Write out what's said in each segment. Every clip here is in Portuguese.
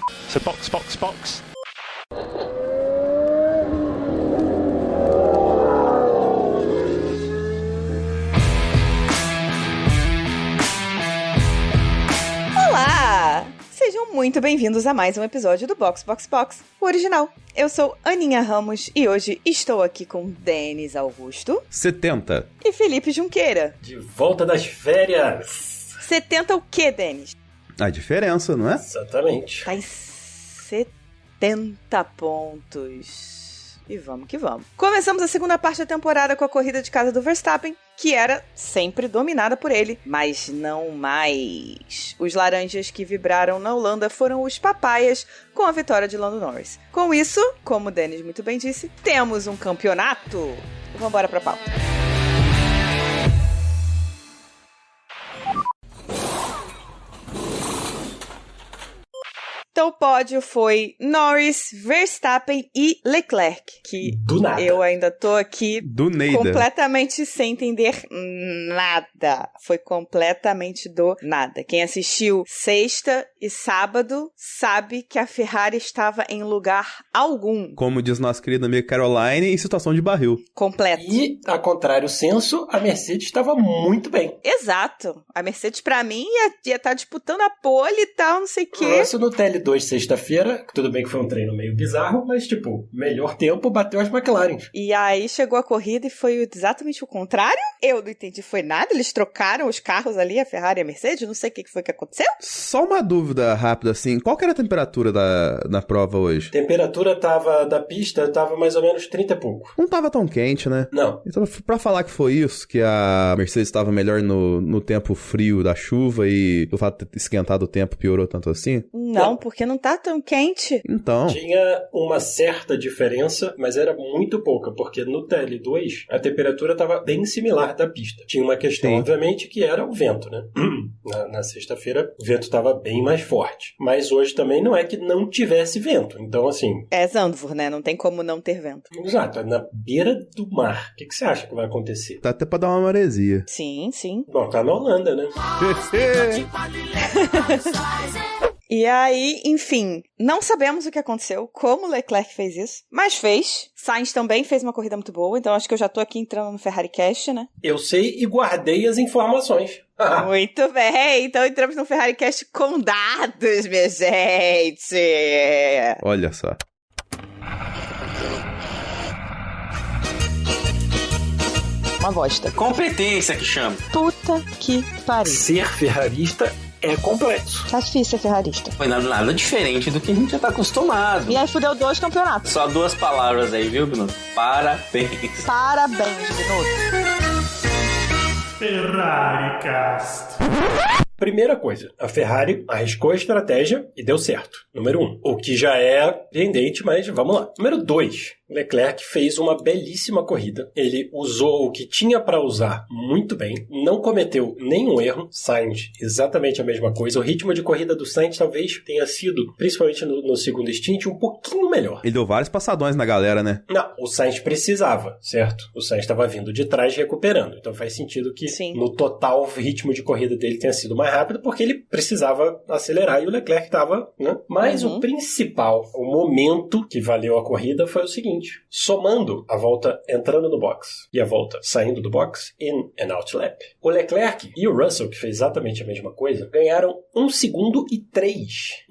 So box, box, box. Olá! Sejam muito bem-vindos a mais um episódio do Box Box Box, o original. Eu sou Aninha Ramos e hoje estou aqui com Denis Augusto 70 e Felipe Junqueira. De volta das férias. 70 o quê, Denis? A diferença, não é? Exatamente. Tá em 70 pontos. E vamos que vamos. Começamos a segunda parte da temporada com a corrida de casa do Verstappen, que era sempre dominada por ele, mas não mais. Os laranjas que vibraram na Holanda foram os papaias com a vitória de Lando Norris. Com isso, como o Denis muito bem disse, temos um campeonato. Vamos embora pra pauta. Então o pódio foi Norris, Verstappen e Leclerc, que do nada. Eu ainda tô aqui do Neida. Completamente sem entender nada. Foi completamente do nada. Quem assistiu sexta e sábado sabe que a Ferrari estava em lugar algum. Como diz nossa querida amiga Caroline, em situação de barril. Completo. E, a contrário senso, a Mercedes estava muito bem. Exato. A Mercedes, pra mim, ia estar disputando a pole e tal, não sei o quê. Isso no TL2 sexta-feira, tudo bem que foi um treino meio bizarro, mas, tipo, melhor tempo bateu as McLaren. E aí chegou a corrida e foi exatamente o contrário. Eu não entendi, foi nada. Eles trocaram os carros ali, a Ferrari e a Mercedes. Não sei o que foi que aconteceu. Só uma dúvida rápida, assim. Qual que era a temperatura na prova hoje? Temperatura da pista tava mais ou menos 30 e pouco. Não tava tão quente, né? Não. Então, pra falar que foi isso, que a Mercedes estava melhor no tempo frio da chuva e o fato de ter esquentado o tempo piorou tanto assim? Não, porque não tá tão quente. Então. Tinha uma certa diferença, mas era muito pouca, porque no TL2 a temperatura estava bem similar da pista. Tinha uma questão, Sim. obviamente, que era o vento, né? Na sexta-feira o vento estava bem mais forte. Mas hoje também não é que não tivesse vento. Então, assim... É Zandvoort, né? Não tem como não ter vento. Exato, é na beira do mar. O que você acha que vai acontecer? Tá até pra dar uma maresia. Sim, sim. Bom, tá na Holanda, né? E aí, enfim, não sabemos o que aconteceu, como o Leclerc fez isso, mas fez. Sainz também fez uma corrida muito boa, então acho que eu já tô aqui entrando no Ferrari Cast, né? Eu sei e guardei as informações. Muito bem, então entramos no Ferrari Cast com dados, minha gente! Olha só. Uma bosta. Competência que chama. Puta que pariu. Ser ferrarista é complexo. Tá difícil ser ferrarista. Foi nada diferente do que a gente já tá acostumado. E aí fudeu 2 campeonatos. Só 2 palavras aí, viu, Bruno? Parabéns. Parabéns, Bruno. Ferrari Cast. Primeira coisa, a Ferrari arriscou a estratégia e deu certo. Número 1. O que já é pendente, mas vamos lá. Número 2. Leclerc fez uma belíssima corrida. Ele usou o que tinha para usar muito bem. Não cometeu nenhum erro. Sainz, exatamente a mesma coisa. O ritmo de corrida do Sainz talvez tenha sido, principalmente no segundo stint, um pouquinho melhor. Ele deu vários passadões na galera, né? Não, o Sainz precisava, certo? O Sainz estava vindo de trás recuperando. Então faz sentido que, Sim. no total, o ritmo de corrida dele tenha sido mais rápido, porque ele precisava acelerar e o Leclerc estava, né? Mas o principal, o momento que valeu a corrida foi o seguinte. Somando a volta entrando no box e a volta saindo do box, in and out lap, o Leclerc e o Russell, que fez exatamente a mesma coisa, ganharam 1 segundo e 3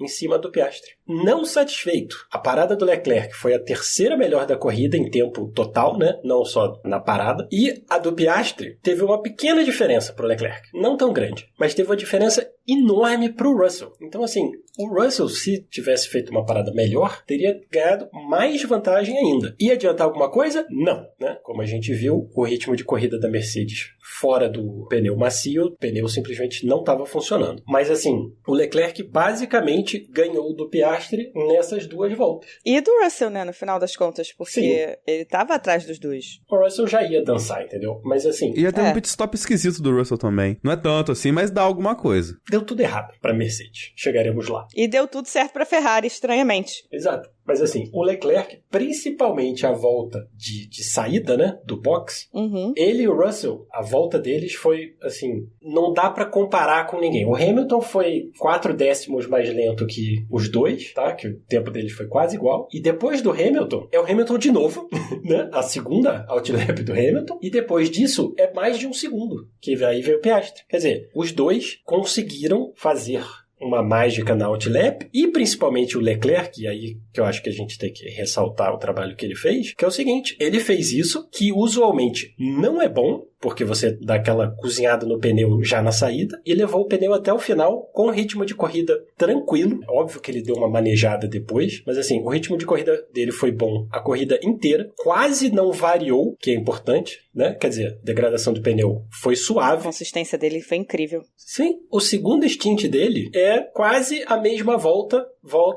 em cima do Piastri. Não satisfeito, a parada do Leclerc foi a terceira melhor da corrida em tempo total, né? Não só na parada. E a do Piastri teve uma pequena diferença para o Leclerc. Não tão grande, mas teve uma diferença enorme para o Russell. Então, assim, o Russell, se tivesse feito uma parada melhor, teria ganhado mais vantagem ainda. Ia adiantar alguma coisa? Não, né? Como a gente viu, o ritmo de corrida da Mercedes fora do pneu macio, o pneu simplesmente não estava funcionando. Mas, assim, o Leclerc basicamente ganhou do Piastri nessas 2 voltas. E do Russell, né, no final das contas, porque Sim. ele tava atrás dos dois. O Russell já ia dançar, entendeu? Mas, assim, E ia ter um pit stop esquisito do Russell também. Não é tanto assim, mas dá alguma coisa. deu tudo errado para Mercedes. Chegaremos lá. E deu tudo certo pra Ferrari, estranhamente. Exato. Mas assim, o Leclerc, principalmente a volta de saída, né, do box, ele e o Russell, a volta deles foi, assim, não dá pra comparar com ninguém. O Hamilton foi 4 décimos mais lento que os dois, tá? Que o tempo deles foi quase igual. E depois do Hamilton, é o Hamilton de novo, né? A segunda outlap do Hamilton. E depois disso, é mais de um segundo, que aí veio o Piastri. Quer dizer, os dois conseguiram fazer uma mágica na outlap, e principalmente o Leclerc, e aí que eu acho que a gente tem que ressaltar o trabalho que ele fez, que é o seguinte, ele fez isso que usualmente não é bom, porque você dá aquela cozinhada no pneu já na saída, e levou o pneu até o final com ritmo de corrida tranquilo. Óbvio que ele deu uma manejada depois, mas assim, o ritmo de corrida dele foi bom a corrida inteira, quase não variou, que é importante, né? Quer dizer, a degradação do pneu foi suave. A consistência dele foi incrível. Sim, o segundo stint dele é quase a mesma volta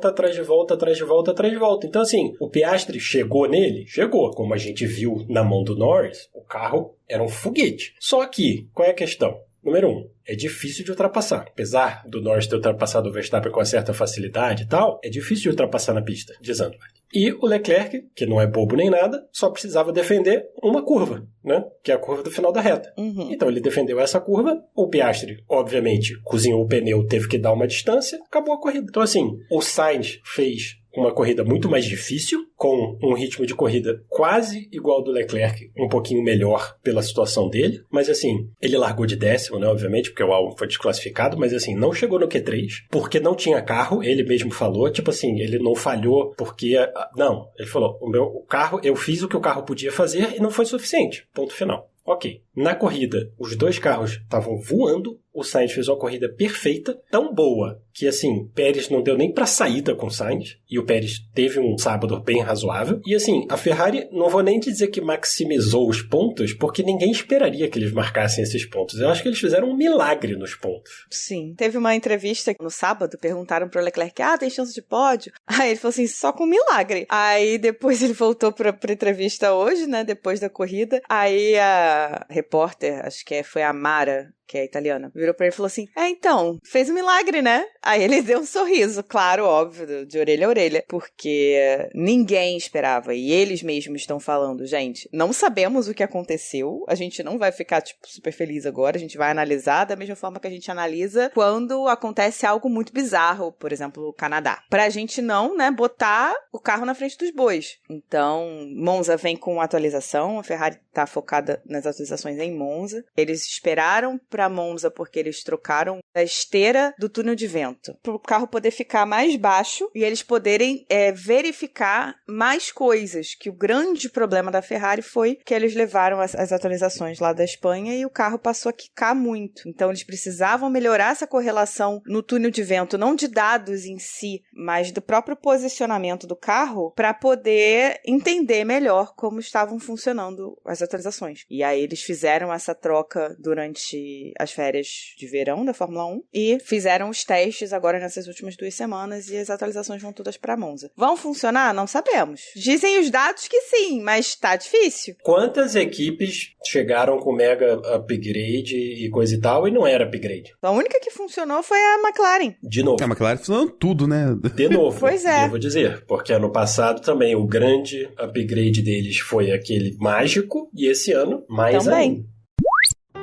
atrás de volta, atrás de volta, atrás de volta. Então assim, o Piastri chegou nele? Chegou. Como a gente viu na mão do Norris, o carro era um foguete. Só que, qual é a questão? Número 1, é difícil de ultrapassar. Apesar do Norris ter ultrapassado o Verstappen com uma certa facilidade e tal, é difícil de ultrapassar na pista de Zandvoort. E o Leclerc, que não é bobo nem nada, só precisava defender uma curva, né? Que é a curva do final da reta. Então ele defendeu essa curva, o Piastri, obviamente, cozinhou o pneu, teve que dar uma distância, acabou a corrida. Então assim, o Sainz fez uma corrida muito mais difícil, com um ritmo de corrida quase igual ao do Leclerc, um pouquinho melhor pela situação dele, mas assim, ele largou de 10º, né, obviamente, porque o Albon foi desclassificado, mas assim, não chegou no Q3, porque não tinha carro, ele mesmo falou, tipo assim, ele não falhou porque... Não, ele falou, o carro, eu fiz o que o carro podia fazer e não foi suficiente, ponto final. Ok, na corrida, os dois carros estavam voando, o Sainz fez uma corrida perfeita, tão boa, que assim, Pérez não deu nem pra saída com o Sainz, e o Pérez teve um sábado bem razoável, e assim, a Ferrari, não vou nem dizer que maximizou os pontos, porque ninguém esperaria que eles marcassem esses pontos, eu acho que eles fizeram um milagre nos pontos. Sim, teve uma entrevista no sábado, perguntaram pro Leclerc, tem chance de pódio? Aí ele falou assim, só com milagre. Aí depois ele voltou pra entrevista hoje, né, depois da corrida, aí a repórter, acho que foi a Mara, que é italiana, virou pra ele e falou assim, então, fez um milagre, né? Aí ele deu um sorriso, claro, óbvio, de orelha a orelha, porque ninguém esperava, e eles mesmos estão falando, gente, não sabemos o que aconteceu, a gente não vai ficar, super feliz agora, a gente vai analisar da mesma forma que a gente analisa quando acontece algo muito bizarro, por exemplo, o Canadá, pra gente não, né, botar o carro na frente dos bois. Então, Monza vem com atualização, a Ferrari tá focada nas atualizações em Monza, eles esperaram para Monza porque eles trocaram a esteira do túnel de vento para o carro poder ficar mais baixo e eles poderem verificar mais coisas, que o grande problema da Ferrari foi que eles levaram as atualizações lá da Espanha e o carro passou a quicar muito. Então eles precisavam melhorar essa correlação no túnel de vento, não de dados em si, mas do próprio posicionamento do carro para poder entender melhor como estavam funcionando as atualizações. E aí eles fizeram essa troca durante as férias de verão da Fórmula 1 e fizeram os testes agora nessas últimas 2 semanas e as atualizações vão todas para Monza. Vão funcionar? Não sabemos. Dizem os dados que sim, mas tá difícil. Quantas equipes chegaram com mega upgrade e coisa e tal e não era upgrade? A única que funcionou foi a McLaren. De novo. A McLaren funcionou tudo, né? De novo. Pois é. Devo dizer. Porque ano passado também o grande upgrade deles foi aquele mágico e esse ano mais também. ainda.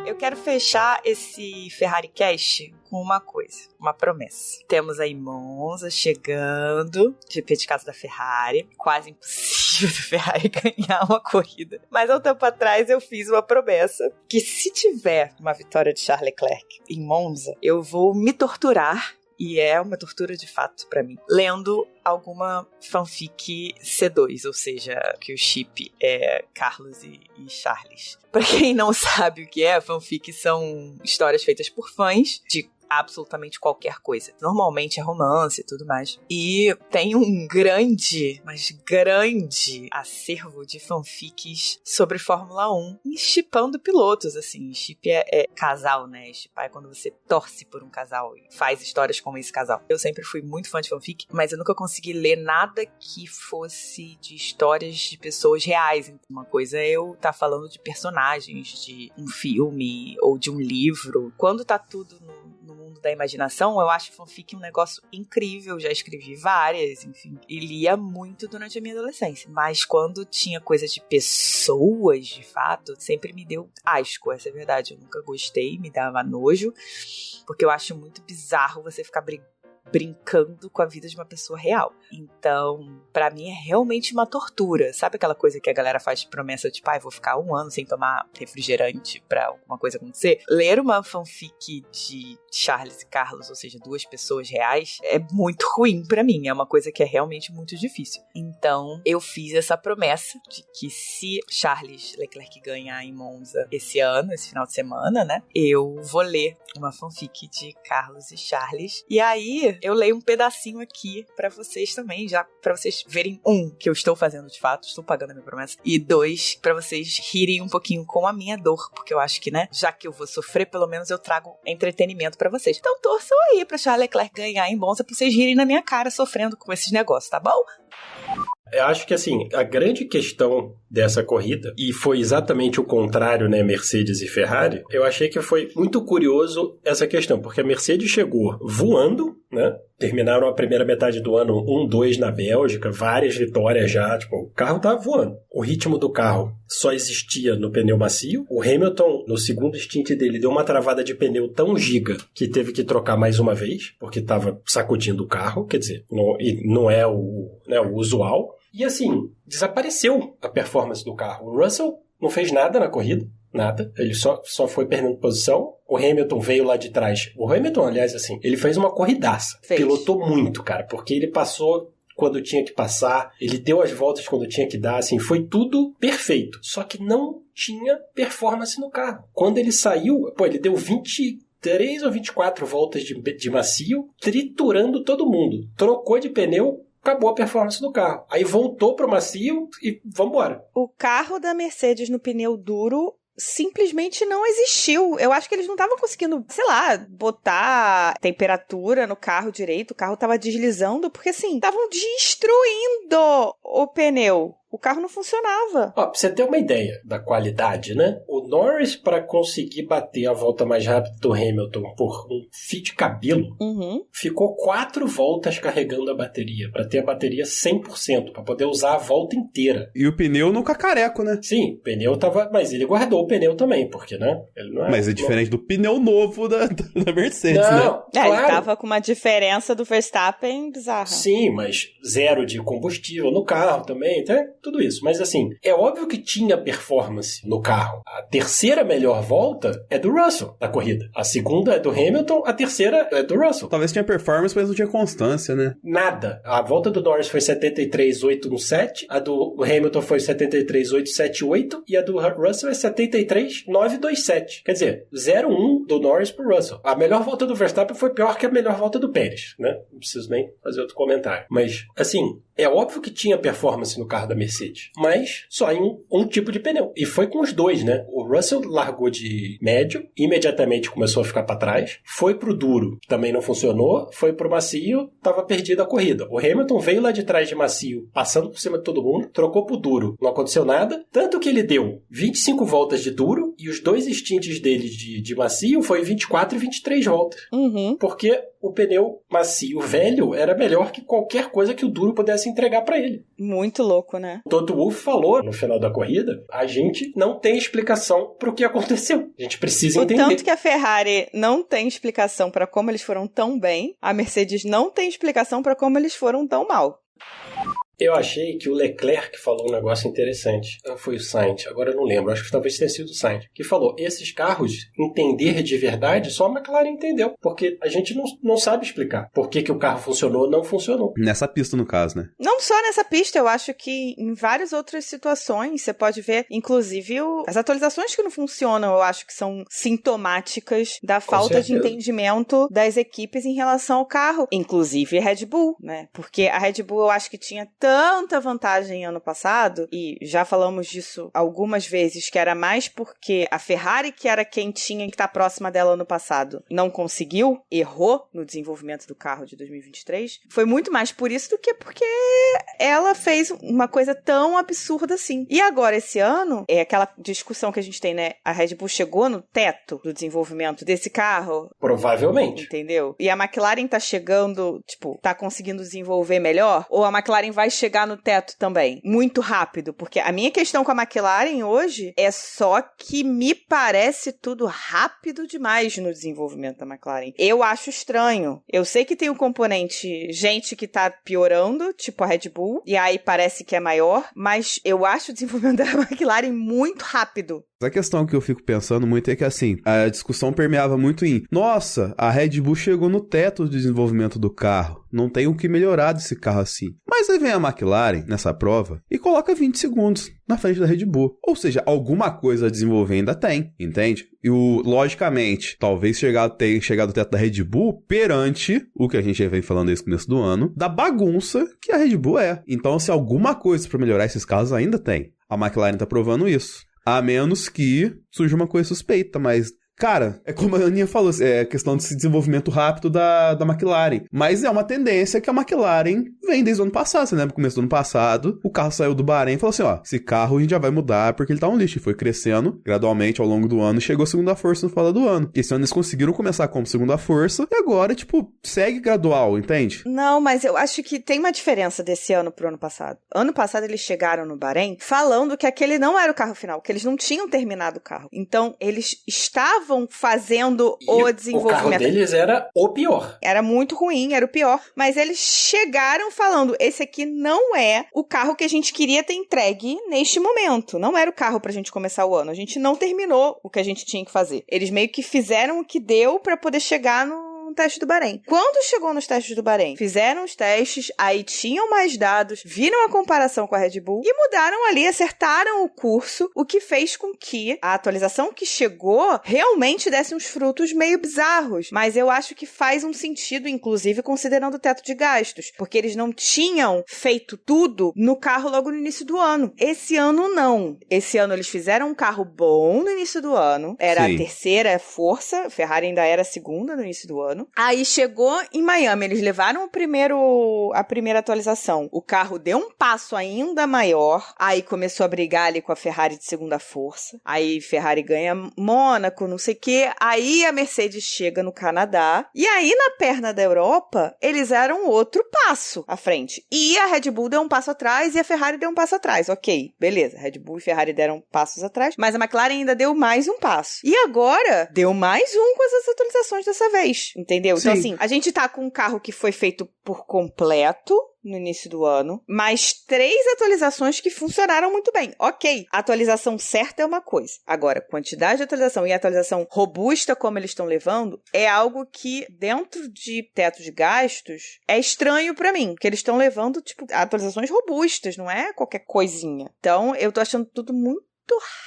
Eu quero fechar esse Ferrari Cast com uma coisa, uma promessa. Temos aí Monza chegando, GP de casa da Ferrari, quase impossível da Ferrari ganhar uma corrida. Mas há um tempo atrás eu fiz uma promessa que se tiver uma vitória de Charles Leclerc em Monza, eu vou me torturar, e é uma tortura de fato pra mim, lendo alguma fanfic C2, ou seja, que o chip é Carlos e Charles. Pra quem não sabe o que é, fanfic são histórias feitas por fãs de absolutamente qualquer coisa. Normalmente é romance e tudo mais. E tem um grande, mas grande acervo de fanfics sobre Fórmula 1, shippando pilotos, assim. Ship é casal, né? Shippar é quando você torce por um casal e faz histórias com esse casal. Eu sempre fui muito fã de fanfic, mas eu nunca consegui ler nada que fosse de histórias de pessoas reais. Uma coisa é eu estar falando de personagens de um filme ou de um livro. Quando tá tudo no mundo da imaginação, eu acho fanfic um negócio incrível, já escrevi várias, enfim, e lia muito durante a minha adolescência, mas quando tinha coisa de pessoas, de fato, sempre me deu asco, essa é a verdade, eu nunca gostei, me dava nojo, porque eu acho muito bizarro você ficar brincando com a vida de uma pessoa real. Então, pra mim é realmente uma tortura. Sabe aquela coisa que a galera faz de promessa, tipo, vou ficar 1 ano sem tomar refrigerante pra alguma coisa acontecer? Ler uma fanfic de Charles e Carlos, ou seja, 2 pessoas reais, é muito ruim pra mim. É uma coisa que é realmente muito difícil. Então, eu fiz essa promessa de que se Charles Leclerc ganhar em Monza esse ano, esse final de semana, né, eu vou ler uma fanfic de Carlos e Charles. E aí, eu leio um pedacinho aqui pra vocês também, já pra vocês verem, que eu estou fazendo de fato, estou pagando a minha promessa, e 2, pra vocês rirem um pouquinho com a minha dor, porque eu acho que, né, já que eu vou sofrer, pelo menos eu trago entretenimento pra vocês. Então torçam aí pra Charles Leclerc ganhar em Monza, pra vocês rirem na minha cara sofrendo com esses negócios, tá bom? Eu acho que, assim, a grande questão dessa corrida, e foi exatamente o contrário, né, Mercedes e Ferrari, eu achei que foi muito curioso essa questão, porque a Mercedes chegou voando, né, terminaram a primeira metade do ano 1-2 na Bélgica, várias vitórias já, tipo, o carro tava voando. O ritmo do carro só existia no pneu macio. O Hamilton, no segundo stint dele, deu uma travada de pneu tão giga que teve que trocar mais uma vez, porque tava sacudindo o carro, quer dizer, não é o usual. E assim, desapareceu a performance do carro. O Russell não fez nada na corrida, nada. Ele só foi perdendo posição. O Hamilton veio lá de trás. O Hamilton, aliás, assim, ele fez uma corridaça. Pilotou muito, cara, porque ele passou quando tinha que passar, ele deu as voltas quando tinha que dar, assim, foi tudo perfeito. Só que não tinha performance no carro. Quando ele saiu, ele deu 23 ou 24 voltas de macio, triturando todo mundo. Trocou de pneu, acabou a performance do carro. Aí voltou pro macio e vambora. O carro da Mercedes no pneu duro simplesmente não existiu. Eu acho que eles não estavam conseguindo, sei lá, botar temperatura no carro direito. O carro tava deslizando, porque assim, estavam destruindo o pneu. O carro não funcionava. Pra você ter uma ideia da qualidade, né? O Norris, para conseguir bater a volta mais rápida do Hamilton por um fio de cabelo, ficou 4 voltas carregando a bateria, para ter a bateria 100%, para poder usar a volta inteira. E o pneu no cacareco, né? Sim, o pneu tava... Mas ele guardou o pneu também, porque, né? Ele não é... Mas é diferente do pneu novo da Mercedes, né? Claro. Ele tava com uma diferença do Verstappen bizarra. Sim, mas 0 de combustível no carro também, até tudo isso. Mas assim, é óbvio que tinha performance no carro. A terceira melhor volta é do Russell na corrida. A segunda é do Hamilton, a terceira é do Russell. Talvez tinha performance, mas não tinha constância, né? Nada. A volta do Norris foi 73.817, a do Hamilton foi 73.878 e a do Russell é 73.927. Quer dizer, 0,1 do Norris pro Russell. A melhor volta do Verstappen foi pior que a melhor volta do Pérez, né? Não preciso nem fazer outro comentário. Mas, assim, é óbvio que tinha performance no carro da Mercedes, mas só em um tipo de pneu. E foi com os dois, né? O Russell largou de médio, imediatamente começou a ficar para trás, foi pro duro, também não funcionou, foi pro macio, tava perdida a corrida. O Hamilton veio lá de trás de macio, passando por cima de todo mundo, trocou pro duro, não aconteceu nada, tanto que ele deu 25 voltas de duro e os 2 stints dele de macio foi 24 e 23 voltas. Porque o pneu macio velho era melhor que qualquer coisa que o duro pudesse entregar para ele. Muito louco, né? O Toto Wolff falou no final da corrida, a gente não tem explicação pro que aconteceu. A gente precisa entender. O tanto que a Ferrari não tem explicação para como eles foram tão bem, a Mercedes não tem explicação para como eles foram tão mal. Eu achei que o Leclerc falou um negócio interessante. Foi o Sainz, agora eu não lembro, acho que talvez tenha sido o Sainz, que falou, esses carros, entender de verdade, só a McLaren entendeu, porque a gente não sabe explicar por que o carro funcionou ou não funcionou. Nessa pista, no caso, né? Não só nessa pista, eu acho que em várias outras situações, você pode ver, inclusive, as atualizações que não funcionam, eu acho que são sintomáticas da falta de entendimento das equipes em relação ao carro, inclusive Red Bull, né? Porque a Red Bull, eu acho que tinha tanta vantagem ano passado, e já falamos disso algumas vezes, que era mais porque a Ferrari, que era quem tinha que estar próxima dela ano passado, não conseguiu, errou no desenvolvimento do carro de 2023, foi muito mais por isso do que porque ela fez uma coisa tão absurda assim. E agora, esse ano, é aquela discussão que a gente tem, né? A Red Bull chegou no teto do desenvolvimento desse carro? Provavelmente. Entendeu? E a McLaren tá chegando, tipo, tá conseguindo desenvolver melhor? Ou a McLaren vai chegar no teto também? Muito rápido? Porque a minha questão com a McLaren hoje é só que me parece tudo rápido demais no desenvolvimento da McLaren. Eu acho estranho. Eu sei que tem o componente gente que tá piorando, tipo a Red Bull, e aí parece que é maior, mas eu acho o desenvolvimento da McLaren muito rápido. A questão que eu fico pensando muito é que, assim, a discussão permeava muito em nossa, a Red Bull chegou no teto do desenvolvimento do carro, não tem o que melhorar desse carro assim. Mas aí vem a McLaren, nessa prova, e coloca 20 segundos na frente da Red Bull. Ou seja, alguma coisa a desenvolver ainda tem, entende? E, logicamente, talvez tenha chegado ao teto da Red Bull perante o que a gente já vem falando desde o começo do ano, da bagunça que a Red Bull é. Então, se alguma coisa pra melhorar esses carros ainda tem. A McLaren tá provando isso. A menos que surja uma coisa suspeita, mas... Cara, é como a Aninha falou, é questão desse desenvolvimento rápido da McLaren. Mas é uma tendência que a McLaren vem desde o ano passado. Você lembra, no começo do ano passado, o carro saiu do Bahrein e falou assim, ó, esse carro a gente já vai mudar porque ele tá um lixo. E foi crescendo gradualmente ao longo do ano e chegou a segunda força no final do ano. Esse ano eles conseguiram começar como segunda força e agora, tipo, segue gradual, entende? Não, mas eu acho que tem uma diferença desse ano pro ano passado. Ano passado eles chegaram no Bahrein falando que aquele não era o carro final, que eles não tinham terminado o carro. Então, eles estavam fazendo o desenvolvimento. O carro deles era o pior. Era muito ruim, era o pior. Mas eles chegaram falando, esse aqui não é o carro que a gente queria ter entregue neste momento. Não era o carro pra gente começar o ano. A gente não terminou o que a gente tinha que fazer. Eles meio que fizeram o que deu pra poder chegar no teste do Bahrein. Quando chegou nos testes do Bahrein, fizeram os testes, aí tinham mais dados, viram a comparação com a Red Bull e mudaram ali, acertaram o curso, o que fez com que a atualização que chegou realmente desse uns frutos meio bizarros. Mas eu acho que faz um sentido, inclusive, considerando o teto de gastos, porque eles não tinham feito tudo no carro logo no início do ano. Esse ano, não. Esse ano eles fizeram um carro bom no início do ano, era Sim. A terceira força, a Ferrari ainda era a segunda no início do ano. Aí chegou em Miami, eles levaram a primeira atualização. O carro deu um passo ainda maior, aí começou a brigar ali com a Ferrari de segunda força. Aí Ferrari ganha Mônaco, não sei o quê. Aí a Mercedes chega no Canadá. E aí na perna da Europa, eles eram outro passo à frente. E a Red Bull deu um passo atrás e a Ferrari deu um passo atrás. Ok, beleza. Red Bull e Ferrari deram passos atrás, mas a McLaren ainda deu mais um passo. E agora, deu mais um com essas atualizações dessa vez. Entendeu? Sim. Então, assim, a gente tá com um carro que foi feito por completo no início do ano, mais 3 atualizações que funcionaram muito bem. Ok, a atualização certa é uma coisa. Agora, quantidade de atualização e a atualização robusta como eles estão levando é algo que, dentro de teto de gastos, é estranho pra mim, porque eles estão levando, tipo, atualizações robustas, não é qualquer coisinha. Então, eu tô achando tudo muito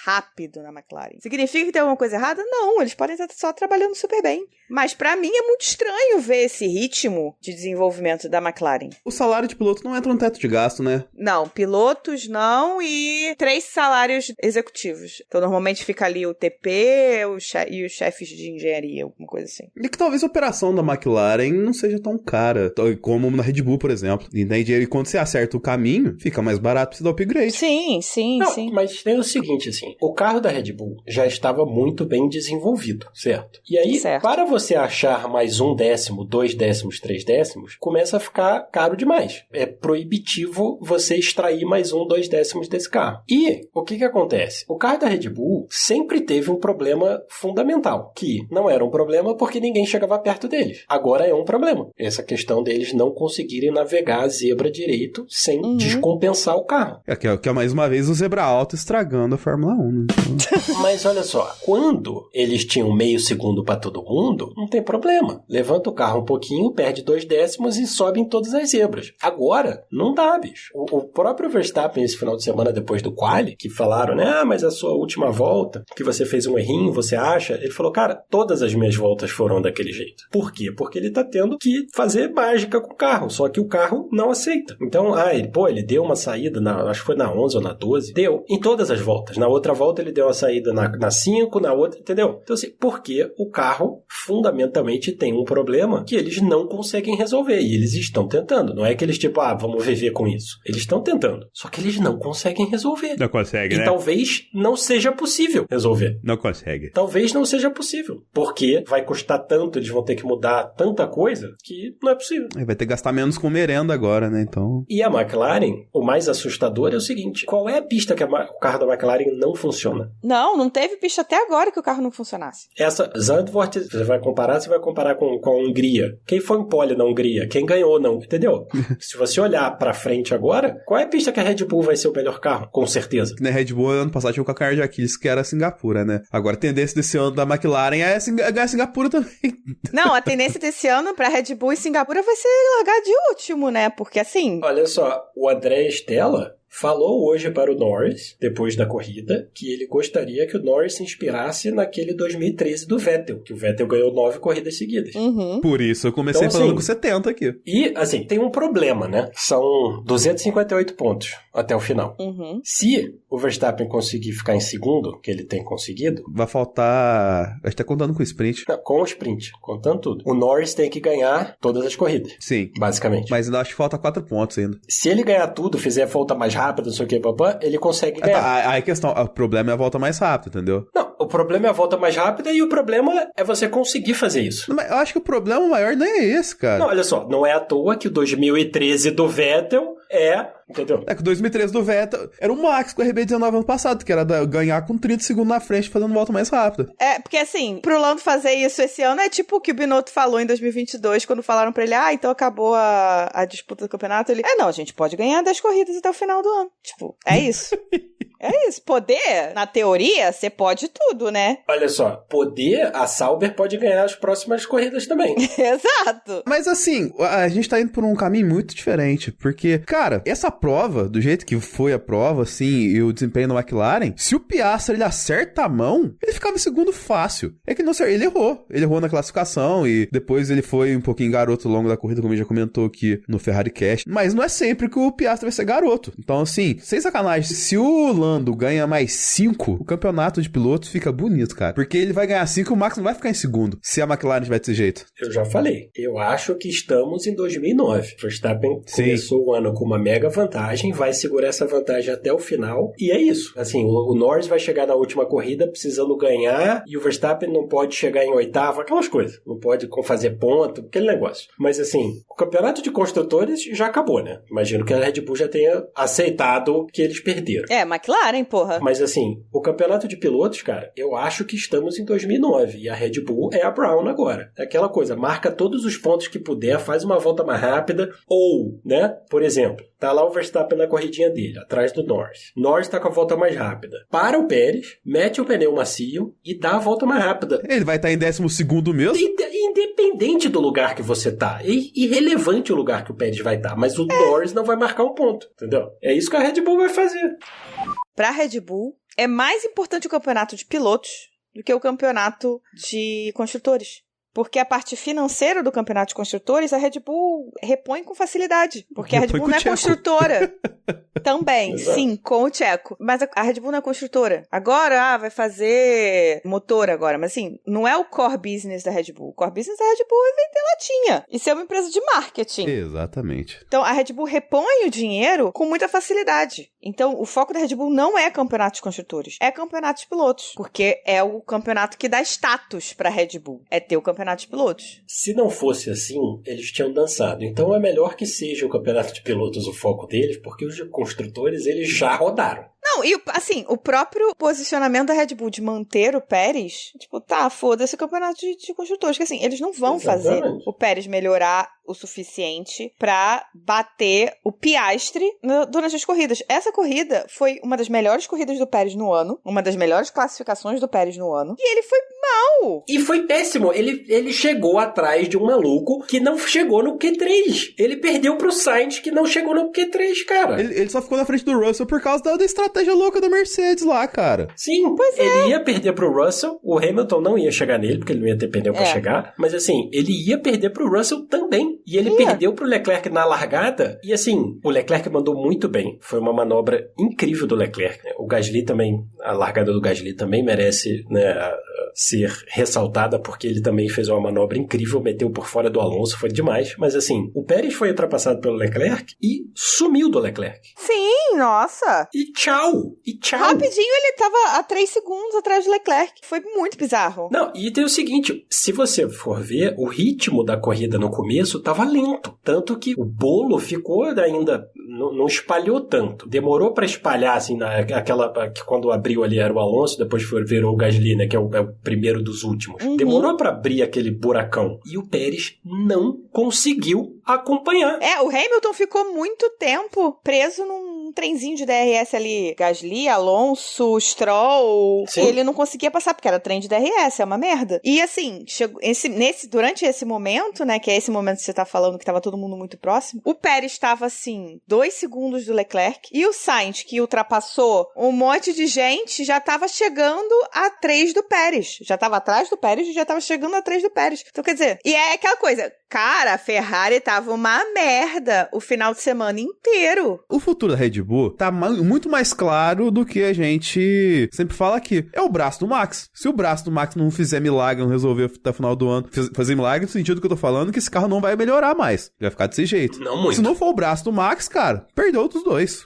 rápido na McLaren. Significa que tem alguma coisa errada? Não, eles podem estar só trabalhando super bem. Mas pra mim é muito estranho ver esse ritmo de desenvolvimento da McLaren. O salário de piloto não entra no teto de gasto, né? Não, pilotos não e 3 salários executivos. Então normalmente fica ali o TP e os chefes de engenharia, alguma coisa assim. E que talvez a operação da McLaren não seja tão cara, como na Red Bull, por exemplo. Entende? E quando você acerta o caminho, fica mais barato pra você dar upgrade. Sim. Mas tem o seguinte, assim, o carro da Red Bull já estava muito bem desenvolvido, certo? E aí, para você achar mais 1 décimo, 2 décimos, 3 décimos, começa a ficar caro demais. É proibitivo você extrair mais 1, 2 décimos desse carro. E o que acontece? O carro da Red Bull sempre teve um problema fundamental, que não era um problema porque ninguém chegava perto deles. Agora é um problema. Essa questão deles não conseguirem navegar a zebra direito sem descompensar o carro. Que é mais uma vez o zebra alto estragando Fórmula 1, né? Mas olha só, quando eles tinham meio segundo pra todo mundo, não tem problema. Levanta o carro um pouquinho, perde 2 décimos e sobe em todas as zebras. Agora, não dá, bicho. O próprio Verstappen, esse final de semana depois do quali, que falaram, né, mas a sua última volta, que você fez um errinho, você acha? Ele falou, cara, todas as minhas voltas foram daquele jeito. Por quê? Porque ele tá tendo que fazer mágica com o carro, só que o carro não aceita. Então, ele deu uma saída, acho que foi na 11 ou na 12, deu em todas as voltas. Na outra volta ele deu uma saída na 5, na outra, entendeu? Então, assim, porque o carro fundamentalmente tem um problema que eles não conseguem resolver, e eles estão tentando. Não é que eles tipo, vamos viver com isso. Eles estão tentando, só que eles não conseguem resolver. Não consegue, né? E talvez não seja possível resolver. Não consegue. Talvez não seja possível, porque vai custar tanto, eles vão ter que mudar tanta coisa que não é possível. Vai ter que gastar menos com merenda agora, né? Então... E a McLaren, o mais assustador é o seguinte, qual é a pista que o carro da McLaren não funciona? Não teve pista até agora que o carro não funcionasse. Essa Zandvoort, você vai comparar com a Hungria. Quem foi em pole na Hungria? Quem ganhou, não, entendeu? Se você olhar pra frente agora, qual é a pista que a Red Bull vai ser o melhor carro? Com certeza. Na Red Bull, ano passado, tinha o calcanhar de Aquiles, que era Singapura, né? Agora, a tendência desse ano da McLaren é ganhar Singapura também. Não, a tendência desse ano pra Red Bull e Singapura vai ser largar de último, né? Porque assim... Olha só, o André Stella falou hoje para o Norris, depois da corrida, que ele gostaria que o Norris se inspirasse naquele 2013 do Vettel, que o Vettel ganhou 9 corridas seguidas. Uhum. Por isso eu comecei então, falando assim, com 70 aqui. E, assim, tem um problema, né? São 258 pontos até o final. Uhum. Se o Verstappen conseguir ficar em segundo, que ele tem conseguido... Vai faltar... A gente tá contando com o sprint. Não, com o sprint, contando tudo. O Norris tem que ganhar todas as corridas. Sim. Basicamente. Mas ainda acho que falta 4 pontos ainda. Se ele ganhar tudo, fizer a volta mais rápida, não sei o que, papá, ele consegue ganhar. Tá, aí a questão, o problema é a volta mais rápida, entendeu? Não, o problema é a volta mais rápida e o problema é você conseguir fazer isso. Mas eu acho que o problema maior nem é esse, cara. Não, olha só, não é à toa que o 2013 do Vettel entendeu? É que o 2013 do Vettel era o Max com o RB19 ano passado, que era ganhar com 30 segundos na frente, fazendo volta mais rápida. É, porque assim, pro Lando fazer isso esse ano é tipo o que o Binotto falou em 2022, quando falaram pra ele, então acabou a disputa do campeonato, ele, não, a gente pode ganhar 10 corridas até o final do ano. Tipo, é isso. É isso. Poder, na teoria, você pode tudo, né? Olha só, poder, a Sauber pode ganhar as próximas corridas também. Exato. Mas assim, a gente tá indo por um caminho muito diferente, porque, cara, essa prova, do jeito que foi a prova, assim, e o desempenho da McLaren, se o Piastri, ele acerta a mão, ele ficava em segundo fácil. É que não sei, ele errou na classificação e depois ele foi um pouquinho garoto ao longo da corrida, como ele já comentou aqui no Ferrari Cast, mas não é sempre que o Piastri vai ser garoto. Então, assim, sem sacanagem, se o Lando ganha mais 5, o campeonato de pilotos fica bonito, cara, porque ele vai ganhar 5 e o Max não vai ficar em segundo, se a McLaren tiver desse jeito. Eu já falei, eu acho que estamos em 2009. Verstappen começou o ano com uma mega vantagem, vai segurar essa vantagem até o final, e é isso. Assim, o Norris vai chegar na última corrida precisando ganhar, e o Verstappen não pode chegar em oitavo, aquelas coisas. Não pode fazer ponto, aquele negócio. Mas assim, o campeonato de construtores já acabou, né? Imagino que a Red Bull já tenha aceitado que eles perderam. McLaren, porra. Mas assim, o campeonato de pilotos, cara, eu acho que estamos em 2009, e a Red Bull é a Brown agora. É aquela coisa, marca todos os pontos que puder, faz uma volta mais rápida, ou, né, por exemplo, tá lá o Verstappen na corridinha dele, atrás do Norris. Norris tá com a volta mais rápida. Para o Pérez, mete o pneu macio e dá a volta mais rápida. Ele vai estar em 12º mesmo? Independente do lugar que você tá. Irrelevante o lugar que o Pérez vai estar, mas o Norris não vai marcar um ponto, entendeu? É isso que a Red Bull vai fazer. Pra Red Bull, é mais importante o campeonato de pilotos do que o campeonato de construtores. Porque a parte financeira do campeonato de construtores, a Red Bull repõe com facilidade. Porque a Red Bull não é construtora. Também, sim, com o Checo. Mas a Red Bull não é construtora. Agora, vai fazer motor agora. Mas assim, não é o core business da Red Bull. O core business da Red Bull é vender latinha. Isso é uma empresa de marketing. Exatamente. Então, a Red Bull repõe o dinheiro com muita facilidade. Então, o foco da Red Bull não é campeonato de construtores. É campeonato de pilotos. Porque é o campeonato que dá status pra Red Bull. É ter o campeonato de pilotos. Se não fosse assim, eles tinham dançado. Então é melhor que seja o campeonato de pilotos o foco deles, porque os de construtores, eles já rodaram. Não, e assim, o próprio posicionamento da Red Bull de manter o Pérez, tipo, foda-se o campeonato de construtores, que assim, eles não vão fazer o Pérez melhorar o suficiente pra bater o Piastri durante as corridas. Essa corrida foi uma das melhores corridas do Pérez no ano, uma das melhores classificações do Pérez no ano, e ele foi mal. E foi péssimo. Ele chegou atrás de um maluco que não chegou no Q3. Ele perdeu pro Sainz que não chegou no Q3, cara. Ele só ficou na frente do Russell por causa da estratégia louca da Mercedes lá, cara. Sim, pois ele ia perder pro Russell, o Hamilton não ia chegar nele, porque ele não ia ter pneu pra chegar, mas assim, ele ia perder pro Russell também. E ele perdeu pro Leclerc na largada, e assim, o Leclerc mandou muito bem. Foi uma manobra incrível do Leclerc. O Gasly também, a largada do Gasly também merece, né, ser ressaltada, porque ele também fez uma manobra incrível, meteu por fora do Alonso, foi demais. Mas assim, o Pérez foi ultrapassado pelo Leclerc e sumiu do Leclerc. Sim, nossa. E tchau. Rapidinho ele tava a 3 segundos atrás do Leclerc. Foi muito bizarro. Não, e tem o seguinte, se você for ver, o ritmo da corrida no começo tava lento. Tanto que o bolo ficou ainda, não espalhou tanto. Demorou pra espalhar, assim, aquela que quando abriu ali era o Alonso, depois virou o Gasly, né, que é o primeiro dos últimos. Demorou pra abrir aquele buracão. E o Pérez não conseguiu acompanhar. O Hamilton ficou muito tempo preso num trenzinho de DRS ali. Gasly, Alonso, Stroll. Sim. Ele não conseguia passar, porque era trem de DRS, é uma merda. E assim, durante esse momento, né, que é esse momento que você tá falando que tava todo mundo muito próximo, o Pérez estava assim, 2 segundos do Leclerc, e o Sainz, que ultrapassou um monte de gente, já tava chegando a 3 do Pérez. Já tava atrás do Pérez e já tava chegando a 3 do Pérez. Então, quer dizer, e é aquela coisa, cara, a Ferrari tava uma merda o final de semana inteiro. O futuro da Red Bull tá muito mais claro do que a gente sempre fala aqui. É o braço do Max. Se o braço do Max não fizer milagre, não resolver até o final do ano, fazer milagre no sentido que eu tô falando, que esse carro não vai melhorar mais. Vai ficar desse jeito. Não muito. Se não for o braço do Max, cara, perdeu dos dois.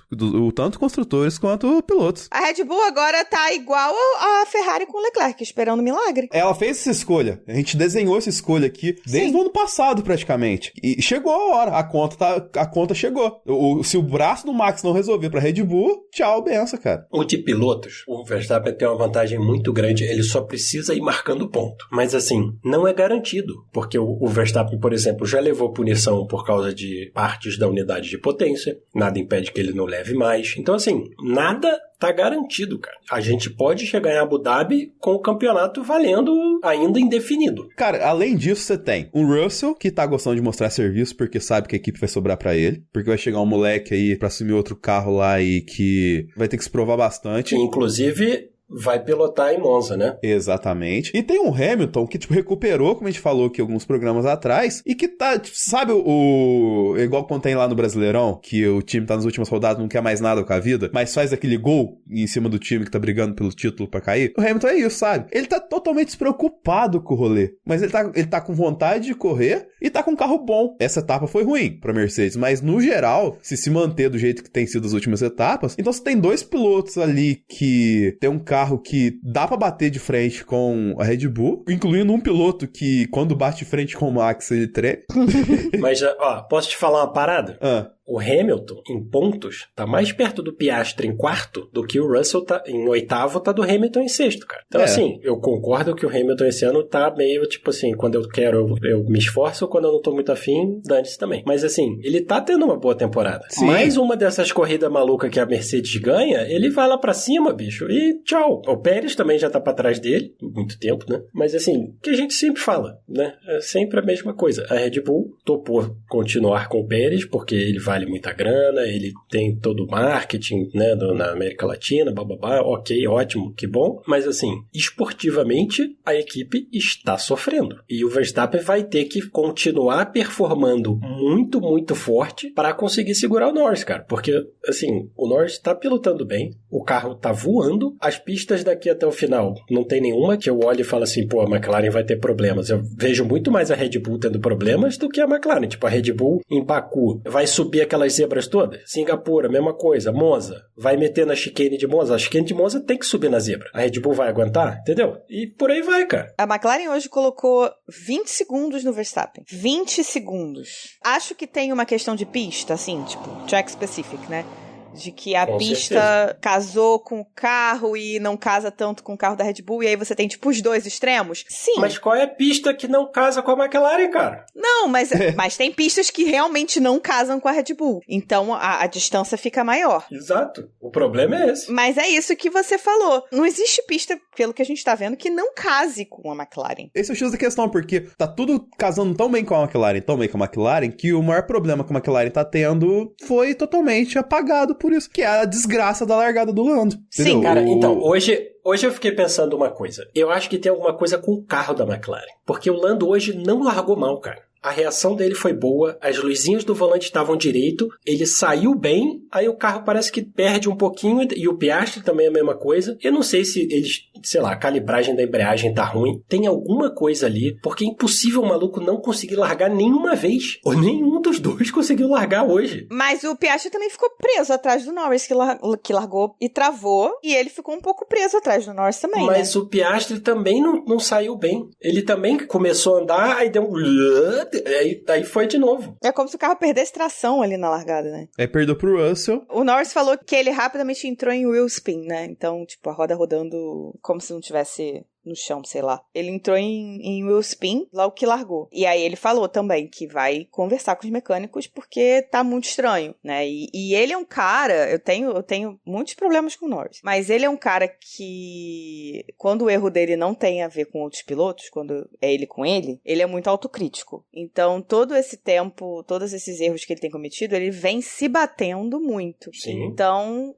Tanto construtores quanto pilotos. A Red Bull agora tá igual a Ferrari com o Leclerc, esperando milagre. Ela fez essa escolha. A gente desenhou essa escolha aqui desde o ano passado, praticamente. E chegou a hora. A conta chegou. Se o braço do Max não resolver pra Red Bull, tchau, benção, cara. O de pilotos, o Verstappen tem uma vantagem muito grande. Ele só precisa ir marcando ponto. Mas assim, não é garantido. Porque o Verstappen, por exemplo, já levou punição por causa de partes da unidade de potência. Nada impede que ele não leve mais. Então assim, nada tá garantido, cara. A gente pode chegar em Abu Dhabi com o campeonato valendo ainda indefinido. Cara, além disso, você tem o Russell, que tá gostando de mostrar serviço porque sabe que a equipe vai sobrar pra ele, porque vai chegar um moleque aí pra assumir outro carro lá e que vai ter que se provar bastante. Inclusive, vai pilotar em Monza, né? Exatamente. E tem um Hamilton que, recuperou, como a gente falou aqui alguns programas atrás, e que tá, sabe igual quando tem lá no Brasileirão, que o time tá nas últimas rodadas, não quer mais nada com a vida, mas faz aquele gol em cima do time que tá brigando pelo título pra cair? O Hamilton é isso, sabe? Ele tá totalmente despreocupado com o rolê, mas ele tá com vontade de correr e tá com um carro bom. Essa etapa foi ruim pra Mercedes, mas no geral, se manter do jeito que tem sido as últimas etapas, então você tem 2 pilotos ali que tem um carro que dá pra bater de frente com a Red Bull, incluindo um piloto que, quando bate de frente com o Max, ele treme. Mas, posso te falar uma parada? O Hamilton, em pontos, tá mais perto do Piastri em quarto do que o Russell tá em oitavo, tá do Hamilton em sexto, cara. Então, assim, eu concordo que o Hamilton esse ano tá meio, tipo assim, quando eu quero, eu me esforço, quando eu não tô muito afim, dane-se também. Mas, assim, ele tá tendo uma boa temporada. Sim. Mais uma dessas corridas malucas que a Mercedes ganha, ele vai lá pra cima, bicho, e tchau. O Pérez também já tá pra trás dele, muito tempo, né? Mas, assim, que a gente sempre fala, né? É sempre a mesma coisa. A Red Bull topou continuar com o Pérez, porque ele vale muita grana, ele tem todo o marketing, né, na América Latina, bababá, ok, ótimo, que bom, mas assim, esportivamente, a equipe está sofrendo. E o Verstappen vai ter que continuar performando muito, muito forte para conseguir segurar o Norris, cara, porque, assim, o Norris está pilotando bem, o carro tá voando, as pistas daqui até o final, não tem nenhuma que eu olhe e falo assim, pô, a McLaren vai ter problemas. Eu vejo muito mais a Red Bull tendo problemas do que a McLaren. Tipo, a Red Bull em Baku vai subir aquelas zebras todas. Singapura, mesma coisa. Monza, vai meter na chicane de Monza. A chicane de Monza tem que subir na zebra. A Red Bull vai aguentar, entendeu? E por aí vai, cara. A McLaren hoje colocou 20 segundos no Verstappen. 20 segundos. Acho que tem uma questão de pista, assim, tipo, track specific, né? De que a Com pista certeza. casou com o carro e não casa tanto com o carro da Red Bull, e aí você tem, tipo, os dois extremos? Sim. Mas qual é a pista que não casa com a McLaren, cara? Não, mas tem pistas que realmente não casam com a Red Bull. Então a distância fica maior. Exato. O problema é esse. Mas é isso que você falou. Não existe pista, pelo que a gente tá vendo, que não case com a McLaren. Esse é o X da questão, porque tá tudo casando tão bem com a McLaren, que o maior problema que a McLaren tá tendo foi totalmente apagado por isso, que é a desgraça da largada do Lando. Sim, entendeu? Cara, então, hoje eu fiquei pensando uma coisa. Eu acho que tem alguma coisa com o carro da McLaren. Porque o Lando hoje não largou mal, cara. A reação dele foi boa, as luzinhas do volante estavam direito, ele saiu bem, aí o carro parece que perde um pouquinho, e o Piastri também é a mesma coisa. Eu não sei se eles, sei lá, a calibragem da embreagem tá ruim, tem alguma coisa ali, porque é impossível o maluco não conseguir largar nenhuma vez, ou nenhum dos dois conseguiu largar hoje. Mas o Piastri também ficou preso atrás do Norris, que largou e travou, e ele ficou um pouco preso atrás do Norris também, Mas né? o Piastri também não saiu bem. Ele também começou a andar, aí deu um... Aí foi de novo. É como se o carro perdesse tração ali na largada, né? Aí perdeu pro Russell. O Norris falou que ele rapidamente entrou em wheel spin, né? Então, tipo, a roda rodando como se não tivesse no chão, sei lá. Ele entrou em wheel spin logo que largou. E aí ele falou também que vai conversar com os mecânicos porque tá muito estranho, né? E ele é um cara, eu tenho muitos problemas com o Norris, mas ele é um cara que, quando o erro dele não tem a ver com outros pilotos, quando é ele com ele é muito autocrítico. Então, todo esse tempo, todos esses erros que ele tem cometido, ele vem se batendo muito. Sim. Então,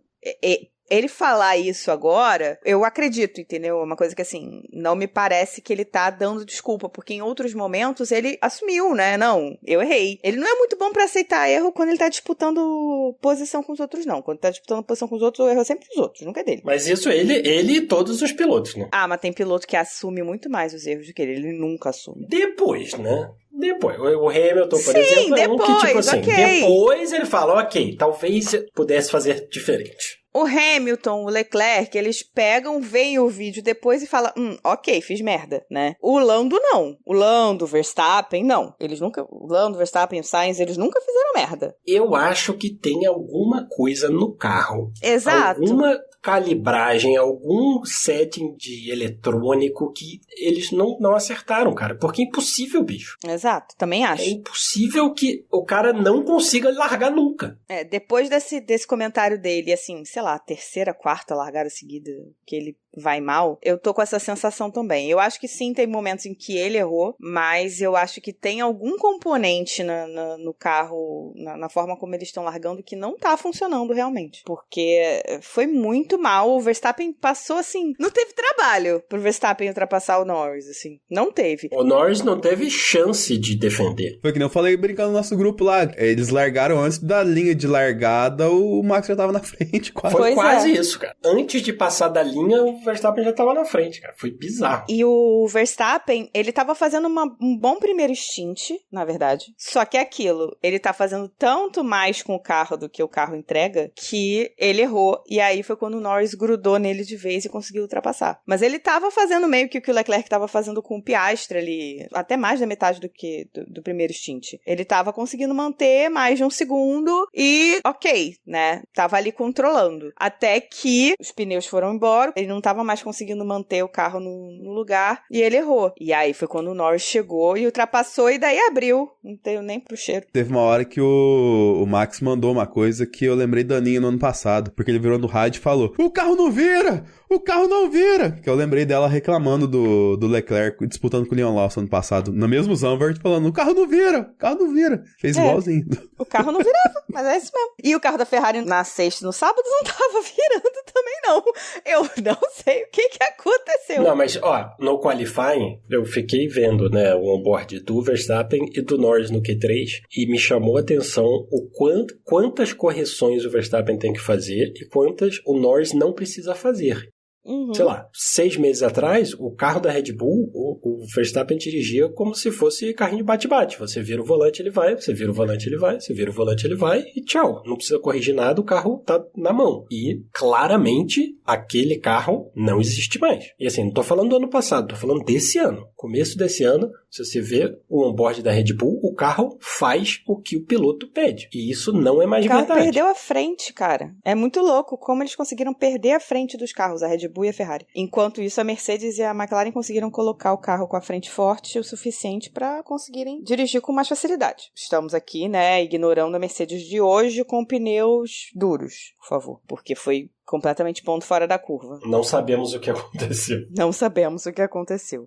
ele falar isso agora, eu acredito, entendeu? Uma coisa que, assim, não me parece que ele tá dando desculpa, porque em outros momentos ele assumiu, né? Não, eu errei. Ele não é muito bom pra aceitar erro quando ele tá disputando posição com os outros, não. Quando tá disputando posição com os outros, o erro é sempre dos outros, nunca é dele. Mas isso ele e todos os pilotos, né? Ah, mas tem piloto que assume muito mais os erros do que ele nunca assume. Depois, né? Depois. O Hamilton, por Sim, exemplo, é um que, tipo depois, assim, ok. depois ele fala, ok, talvez pudesse fazer diferente. O Hamilton, o Leclerc, eles pegam, veem o vídeo depois e falam, ok, fiz merda, né? O Lando não. O Lando, o Verstappen, não. O Lando, o Verstappen, o Sainz, eles nunca fizeram merda. Eu acho que tem alguma coisa no carro. Exato. Alguma calibragem, algum setting de eletrônico que eles não acertaram, cara. Porque é impossível, bicho. Exato, também acho. É impossível que o cara não consiga largar nunca. Depois desse comentário dele, assim, sei lá, terceira, quarta largada seguida que ele vai mal, eu tô com essa sensação também. Eu acho que sim, tem momentos em que ele errou, mas eu acho que tem algum componente no carro, na forma como eles estão largando, que não tá funcionando realmente. Porque foi muito mal, o Verstappen passou assim, não teve trabalho pro Verstappen ultrapassar o Norris, assim, não teve. O Norris não teve chance de defender. Foi que nem eu falei brincando no nosso grupo lá. Eles largaram antes da linha de largada, o Max já tava na frente, quase. Foi Pois quase é. isso, cara. Antes de passar da linha, o Verstappen já tava na frente, cara. Foi bizarro. E o Verstappen, ele tava fazendo um bom primeiro stint, na verdade. Só que é aquilo, ele tá fazendo tanto mais com o carro do que o carro entrega, que ele errou. E aí foi quando o Norris grudou nele de vez e conseguiu ultrapassar. Mas ele tava fazendo meio que o que o Leclerc tava fazendo com o Piastri ali, até mais da metade do primeiro stint. Ele tava conseguindo manter mais de um segundo e ok, né? Tava ali controlando. Até que os pneus foram embora, ele não tava mais conseguindo manter o carro no lugar e ele errou. E aí foi quando o Norris chegou e ultrapassou e daí abriu. Não tenho nem pro cheiro. Teve uma hora que o Max mandou uma coisa que eu lembrei da Aninha no ano passado, porque ele virou no rádio e falou, o carro não vira! O carro não vira! Que eu lembrei dela reclamando do Leclerc disputando com o Leon Lawson ano passado, no mesmo Zandvoort, falando, o carro não vira! O carro não vira! Fez igualzinho. O carro não virava, mas é isso mesmo. E o carro da Ferrari na sexta e no sábado não tava virando também, não. Eu não sei o que aconteceu. Não, mas, ó, no qualifying, eu fiquei vendo, né, o onboard do Verstappen e do Norris no Q3 e me chamou a atenção quantas correções o Verstappen tem que fazer e quantas o Norris não precisa fazer. sei lá, 6 meses atrás, o carro da Red Bull, o Verstappen dirigia como se fosse carrinho de bate-bate. Você vira o volante, ele vai, você vira o volante, ele vai, você vira o volante, ele vai e tchau. Não precisa corrigir nada, o carro tá na mão. E, claramente, aquele carro não existe mais. E assim, não tô falando do ano passado, tô falando desse ano. Começo desse ano, se você vê o onboard da Red Bull, o carro faz o que o piloto pede. E isso não é mais verdade. O carro perdeu a frente, cara. É muito louco como eles conseguiram perder a frente dos carros, a Red Bull e a Ferrari. Enquanto isso, a Mercedes e a McLaren conseguiram colocar o carro com a frente forte o suficiente para conseguirem dirigir com mais facilidade. Estamos aqui, né, ignorando a Mercedes de hoje com pneus duros, por favor, porque foi completamente ponto fora da curva. Não sabemos o que aconteceu. Não sabemos o que aconteceu.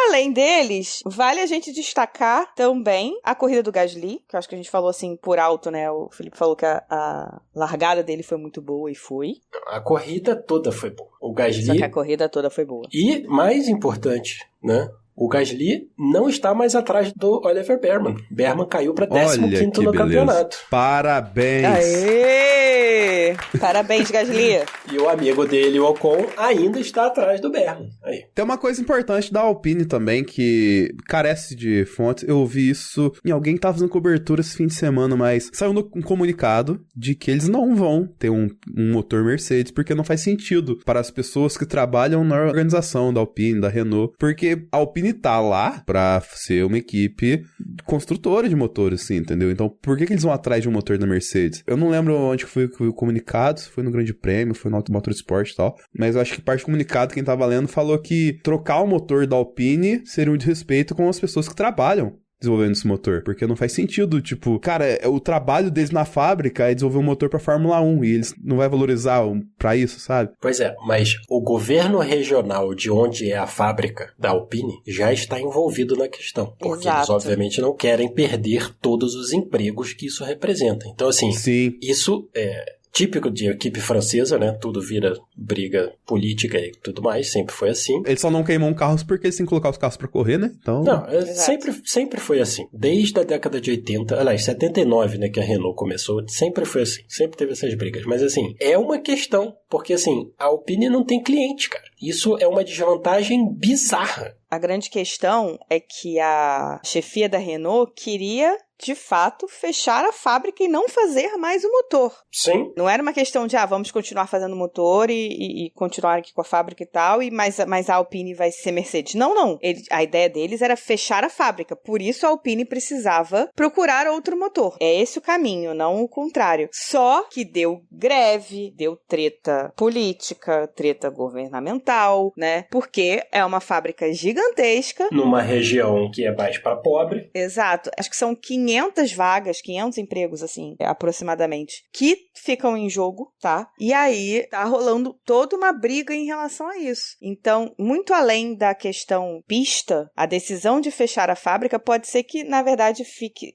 Além deles, vale a gente destacar também a corrida do Gasly, que eu acho que a gente falou assim por alto, né? O Felipe falou que a largada dele foi muito boa e foi. A corrida toda foi boa. O Gasly... Só que a corrida toda foi boa. E, mais importante, né? O Gasly não está mais atrás do Oliver Behrman. Behrman caiu para 15º no campeonato. Parabéns! Aê! Parabéns, Gasly! E o amigo dele, o Ocon, ainda está atrás do Behrman. Aí. Tem uma coisa importante da Alpine também, que carece de fontes. Eu ouvi isso em alguém que estava fazendo cobertura esse fim de semana, mas saiu um comunicado de que eles não vão ter um motor Mercedes, porque não faz sentido para as pessoas que trabalham na organização da Alpine, da Renault, porque a Alpine tá lá pra ser uma equipe construtora de motores, assim, entendeu? Então, por que eles vão atrás de um motor da Mercedes? Eu não lembro onde foi o comunicado, se foi no Grande Prêmio, foi no Motorsport e tal, mas eu acho que parte do comunicado, quem tava lendo, falou que trocar o motor da Alpine seria um desrespeito com as pessoas que trabalham desenvolvendo esse motor, porque não faz sentido, tipo, cara, o trabalho deles na fábrica é desenvolver um motor pra Fórmula 1 e eles não vai valorizar pra isso, sabe? Pois é, mas o governo regional de onde é a fábrica da Alpine já está envolvido na questão, porque eles obviamente não querem perder todos os empregos que isso representa. Então, assim, sim, isso é típico de equipe francesa, né? Tudo vira briga política e tudo mais, sempre foi assim. Eles só não queimam carros porque eles têm que colocar os carros pra correr, né? Então... Não, sempre foi assim. Desde a década de 80, aliás, 79, né, que a Renault começou, sempre foi assim. Sempre teve essas brigas. Mas, assim, é uma questão, porque, assim, a Alpine não tem cliente, cara. Isso é uma desvantagem bizarra. A grande questão é que a chefia da Renault queria, de fato, fechar a fábrica e não fazer mais o motor. Sim. Não era uma questão de, vamos continuar fazendo motor e continuar aqui com a fábrica e tal, mas a Alpine vai ser Mercedes. Não. A ideia deles era fechar a fábrica. Por isso a Alpine precisava procurar outro motor. É esse o caminho, não o contrário. Só que deu greve, deu treta política, treta governamental, né? Porque é uma fábrica gigantesca. Numa região que é mais para pobre. Exato. Acho que são 500 vagas, 500 empregos, assim, aproximadamente, que ficam em jogo, tá? E aí tá rolando toda uma briga em relação a isso. Então, muito além da questão pista, a decisão de fechar a fábrica pode ser que, na verdade,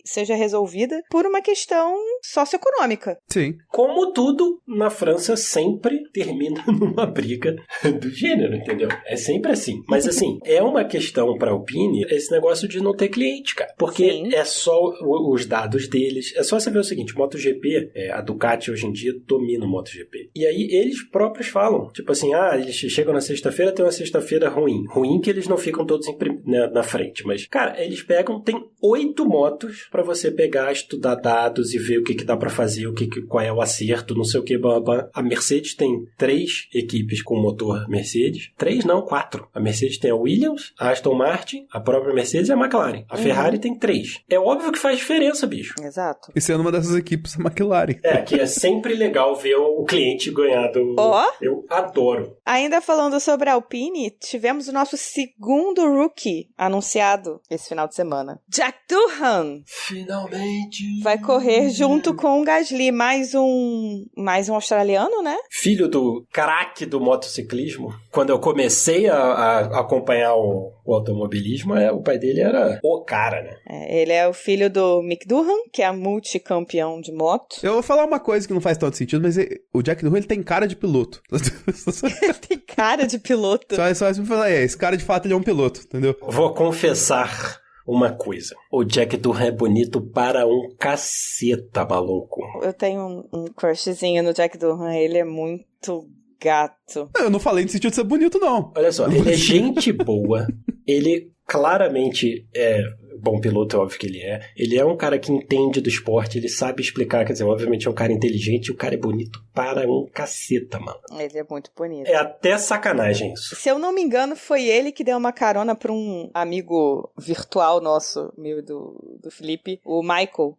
seja resolvida por uma questão socioeconômica. Sim. Como tudo na França sempre termina numa briga do gênero, entendeu? É sempre assim. Mas, assim, é uma questão pra Alpine esse negócio de não ter cliente, cara. Porque sim, é só os dados deles. É só você ver o seguinte, o MotoGP, a Ducati hoje em dia domina o MotoGP. E aí eles próprios falam, tipo assim, eles chegam na sexta-feira, tem uma sexta-feira ruim. Ruim que eles não ficam todos na frente. Mas, cara, eles pegam, tem 8 motos pra você pegar, estudar dados e ver o que dá pra fazer, qual é o acerto, não sei o que, blá, blá, blá. A Mercedes tem 3 equipes com motor Mercedes. 3 não, 4. A Mercedes tem a Williams, a Aston Martin, a própria Mercedes e a McLaren. A Ferrari tem 3. É óbvio que faz diferença, bicho. Exato. E sendo uma dessas equipes, a McLaren. Que é sempre legal ver o cliente ganhar do... Eu adoro. Ainda falando sobre a Alpine, tivemos o nosso segundo rookie anunciado esse final de semana. Jack Doohan. Finalmente. Vai correr junto com o Gasly, mais um australiano, né? Filho do craque do motociclismo. Quando eu comecei a acompanhar o automobilismo, o pai dele era o cara, né? Ele é o filho do Mick Doohan, que é multicampeão de moto. Eu vou falar uma coisa que não faz tanto sentido, mas o Jack Doohan, ele tem cara de piloto. Tem cara de piloto. Só me falar, esse cara de fato ele é um piloto, entendeu? Vou confessar uma coisa. O Jack Doohan é bonito para um caceta, maluco. Eu tenho um crushzinho no Jack Doohan, ele é muito gato. Eu não falei no sentido de ser bonito, não. Olha só, ele é gente boa, ele claramente é bom piloto, é óbvio que ele é. Ele é um cara que entende do esporte, ele sabe explicar, quer dizer, obviamente é um cara inteligente e o cara é bonito para um caceta, mano. Ele é muito bonito. É até sacanagem isso. Se eu não me engano, foi ele que deu uma carona pra um amigo virtual nosso, meu do Felipe, o Michael.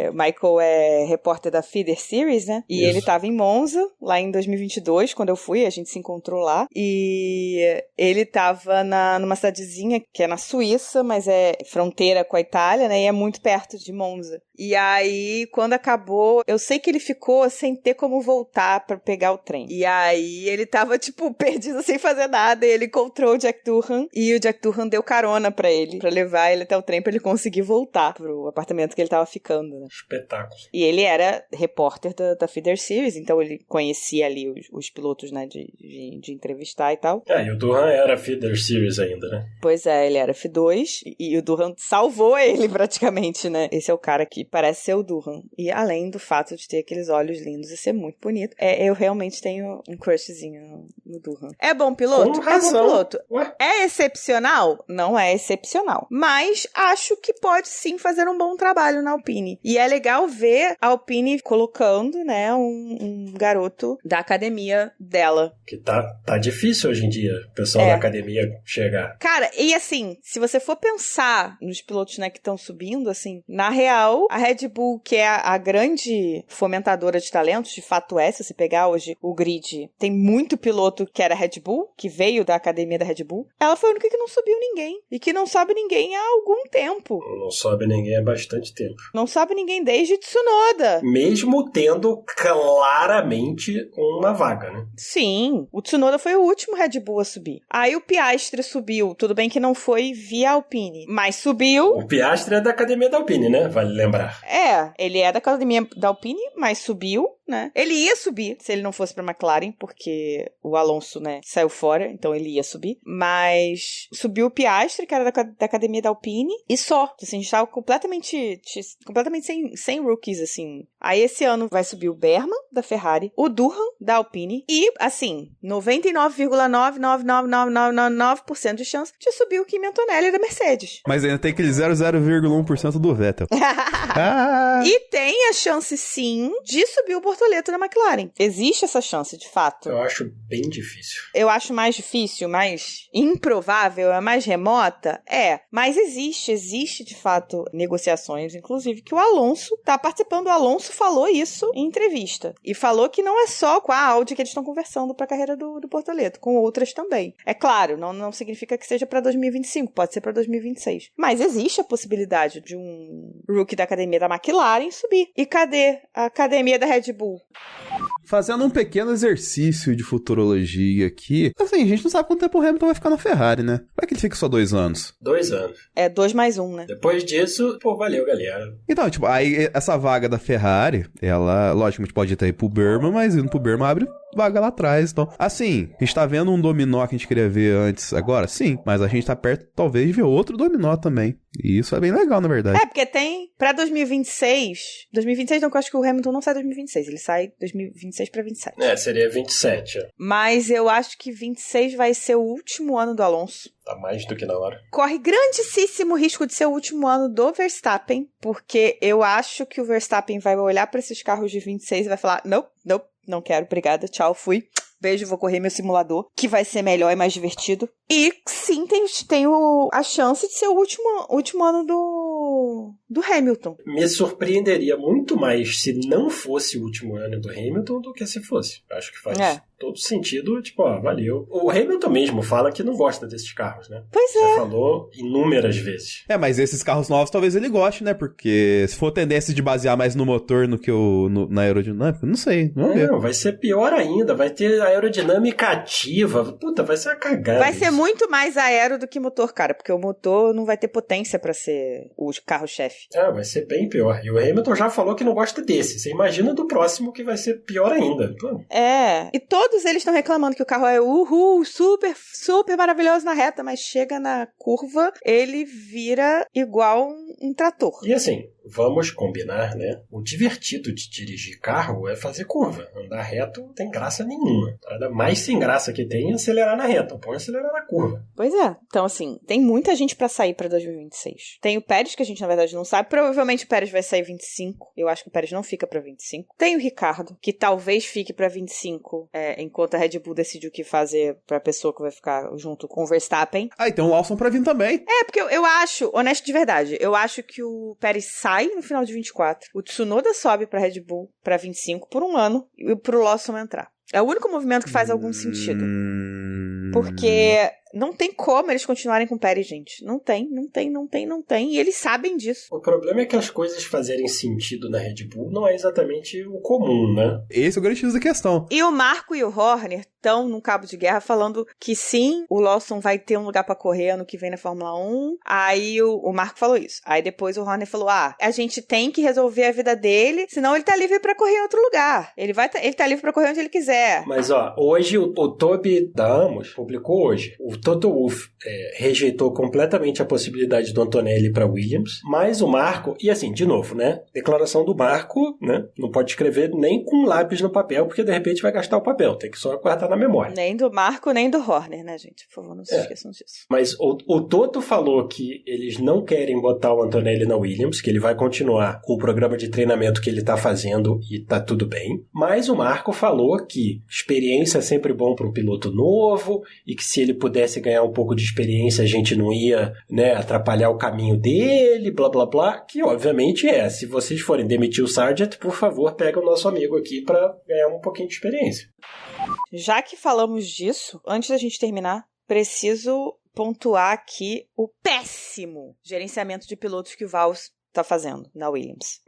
O Michael é repórter da Feeder Series, né? E ele tava em Monza, lá em 2022, quando eu fui, a gente se encontrou lá. E ele tava numa cidadezinha que é na Suíça, mas é fronteira com a Itália, né? E é muito perto de Monza. E aí, quando acabou, eu sei que ele ficou sem ter como voltar pra pegar o trem. E aí, ele tava, tipo, perdido sem fazer nada. E ele encontrou o Jack Durham. E o Jack Durham deu carona pra ele, pra levar ele até o trem pra ele conseguir voltar pro apartamento que ele tava ficando, né? Espetáculo. E ele era repórter da Feeder Series, então ele conhecia ali os pilotos, né? De entrevistar e tal. E o Durham era Feeder Series ainda, né? Pois é, ele era F2 e o Durham salvou ele praticamente, né? Esse é o cara que parece ser o Durham. E além do fato de ter aqueles olhos lindos e ser muito bonito, eu realmente tenho um crushzinho no Durham. É bom piloto? Com razão. É bom piloto. Ué? É excepcional? Não é excepcional. Mas acho que pode sim fazer um bom trabalho na Alpine. E é legal ver a Alpine colocando, né, um garoto da academia dela. Que tá difícil hoje em dia, o pessoal da academia chegar. Cara, e assim, se você for pensar nos pilotos, né, que estão subindo, assim, na real, a Red Bull, que é a grande fomentadora de talentos, de fato é, se você pegar hoje o grid, tem muito piloto que era Red Bull, que veio da academia da Red Bull. Ela foi a única que não subiu ninguém. E que não sobe ninguém há algum tempo. Não sobe ninguém há bastante tempo. Não sobe ninguém desde Tsunoda. Mesmo tendo claramente uma vaga, né? Sim, o Tsunoda foi o último Red Bull a subir. Aí o Piastri subiu, tudo bem que não foi via Alpine, mas subiu. O Piastri é da academia da Alpine, né? Vale lembrar. Ele é da academia da Alpine, mas subiu, né? Ele ia subir se ele não fosse pra McLaren, porque o Alonso, né, saiu fora, então ele ia subir. Mas subiu o Piastri, que era da academia da Alpine, e só. Assim, a gente tava completamente sem rookies, assim. Aí esse ano vai subir o Berman, da Ferrari, o Durham, da Alpine, e, assim, 99,99999% de chance de subir o Kimi Antonelli da Mercedes. Mas ainda tem aquele 0,01% do Vettel. E tem a chance, sim, de subir o Bortoleto da McLaren. Existe essa chance, de fato. Eu acho bem difícil. Eu acho mais difícil, mais improvável, é mais remota? Mas existe de fato negociações, inclusive que o Alonso tá participando. O Alonso falou isso em entrevista. E falou que não é só com a Audi que eles estão conversando pra carreira do Bortoleto, com outras também. É claro, não significa que seja pra 2025, pode ser pra 2026. Mas existe a possibilidade de um rookie da academia da McLaren subir. E cadê a academia da Red Bull? Fazendo um pequeno exercício de futurologia aqui, assim, a gente não sabe quanto tempo o Hamilton vai ficar na Ferrari, né? Vai que ele fica só 2 anos. 2 anos. 2 mais 1, né? Depois disso, valeu, galera. Então, tipo, aí essa vaga da Ferrari, ela, logicamente, pode ir pro Berman, mas indo pro Berman abre vaga lá atrás. Então, assim, a gente tá vendo um dominó que a gente queria ver antes agora? Sim, mas a gente tá perto, talvez, de ver outro dominó também. E isso é bem legal, na verdade. Porque tem pra 2026... 2026 não, que eu acho que o Hamilton não sai 2026. Ele sai 2026 pra 27. Seria 27. Mas eu acho que 26 vai ser o último ano do Alonso. Tá mais do que na hora. Corre grandíssimo risco de ser o último ano do Verstappen, porque eu acho que o Verstappen vai olhar pra esses carros de 26 e vai falar, nope, não quero, obrigada, tchau, fui. Beijo, vou correr meu simulador, que vai ser melhor e mais divertido. E sim, tem a chance de ser o último ano do Hamilton. Me surpreenderia muito mais se não fosse o último ano do Hamilton do que se fosse. Acho que faz todo sentido, valeu. O Hamilton mesmo fala que não gosta desses carros, né? Pois Já falou inúmeras vezes. Mas esses carros novos talvez ele goste, né? Porque se for tendência de basear mais no motor do que na aerodinâmica, não sei, vamos ver. Não, vai ser pior ainda, vai ter aerodinâmica ativa. Puta, vai ser uma cagada. Vai ser muito mais aero do que motor, cara, porque o motor não vai ter potência pra ser o carro-chefe. Vai ser bem pior. E o Hamilton já falou que não gosta desse. Você imagina do próximo que vai ser pior ainda. E todos eles estão reclamando que o carro é super, super maravilhoso na reta, mas chega na curva, ele vira igual um trator. E assim, vamos combinar, né? O divertido de dirigir carro é fazer curva. Andar reto não tem graça nenhuma. Nada mais sem graça que tem é acelerar na reta. Pode acelerar na curva. Pois é. Então, assim, tem muita gente pra sair pra 2026. Tem o Pérez, que a gente, na verdade, não sabe. Provavelmente o Pérez vai sair 25. Eu acho que o Pérez não fica pra 25. Tem o Ricardo, que talvez fique pra 25, enquanto a Red Bull decide o que fazer pra pessoa que vai ficar junto com o Verstappen. Ah, e tem o Lawson pra vir também. Porque eu acho, honesto de verdade, eu acho que o Pérez sai no final de 24. O Tsunoda sobe pra Red Bull pra 25 por um ano e pro Lawson entrar. É o único movimento que faz algum sentido. Porque não tem como eles continuarem com o Pérez, gente. Não tem. E eles sabem disso. O problema é que as coisas fazerem sentido na Red Bull não é exatamente o comum, né? Esse é o grande X da questão. E o Marco e o Horner estão num cabo de guerra falando que sim, o Lawson vai ter um lugar pra correr ano que vem na Fórmula 1. Aí o Marco falou isso. Aí depois o Horner falou, a gente tem que resolver a vida dele, senão ele tá livre pra correr em outro lugar. Ele tá livre pra correr onde ele quiser. Mas, hoje o Toby da Amos publicou hoje. O Toto Wolff rejeitou completamente a possibilidade do Antonelli para Williams, mas o Marco, e assim, de novo, né? Declaração do Marco, né? Não pode escrever nem com lápis no papel, porque de repente vai gastar o papel, tem que só guardar na memória. Nem do Marco, nem do Horner, né, gente? Por favor, não se esqueçam disso. Mas o Toto falou que eles não querem botar o Antonelli na Williams, que ele vai continuar com o programa de treinamento que ele tá fazendo e tá tudo bem, mas o Marco falou que experiência é sempre bom para um piloto novo e que se ele pudesse ganhar um pouco de experiência, a gente não ia, né, atrapalhar o caminho dele, blá, blá, blá, que obviamente se vocês forem demitir o Sargent, por favor, pega o nosso amigo aqui para ganhar um pouquinho de experiência. Já que falamos disso, antes da gente terminar, preciso pontuar aqui o péssimo gerenciamento de pilotos que o Vals tá fazendo na Williams.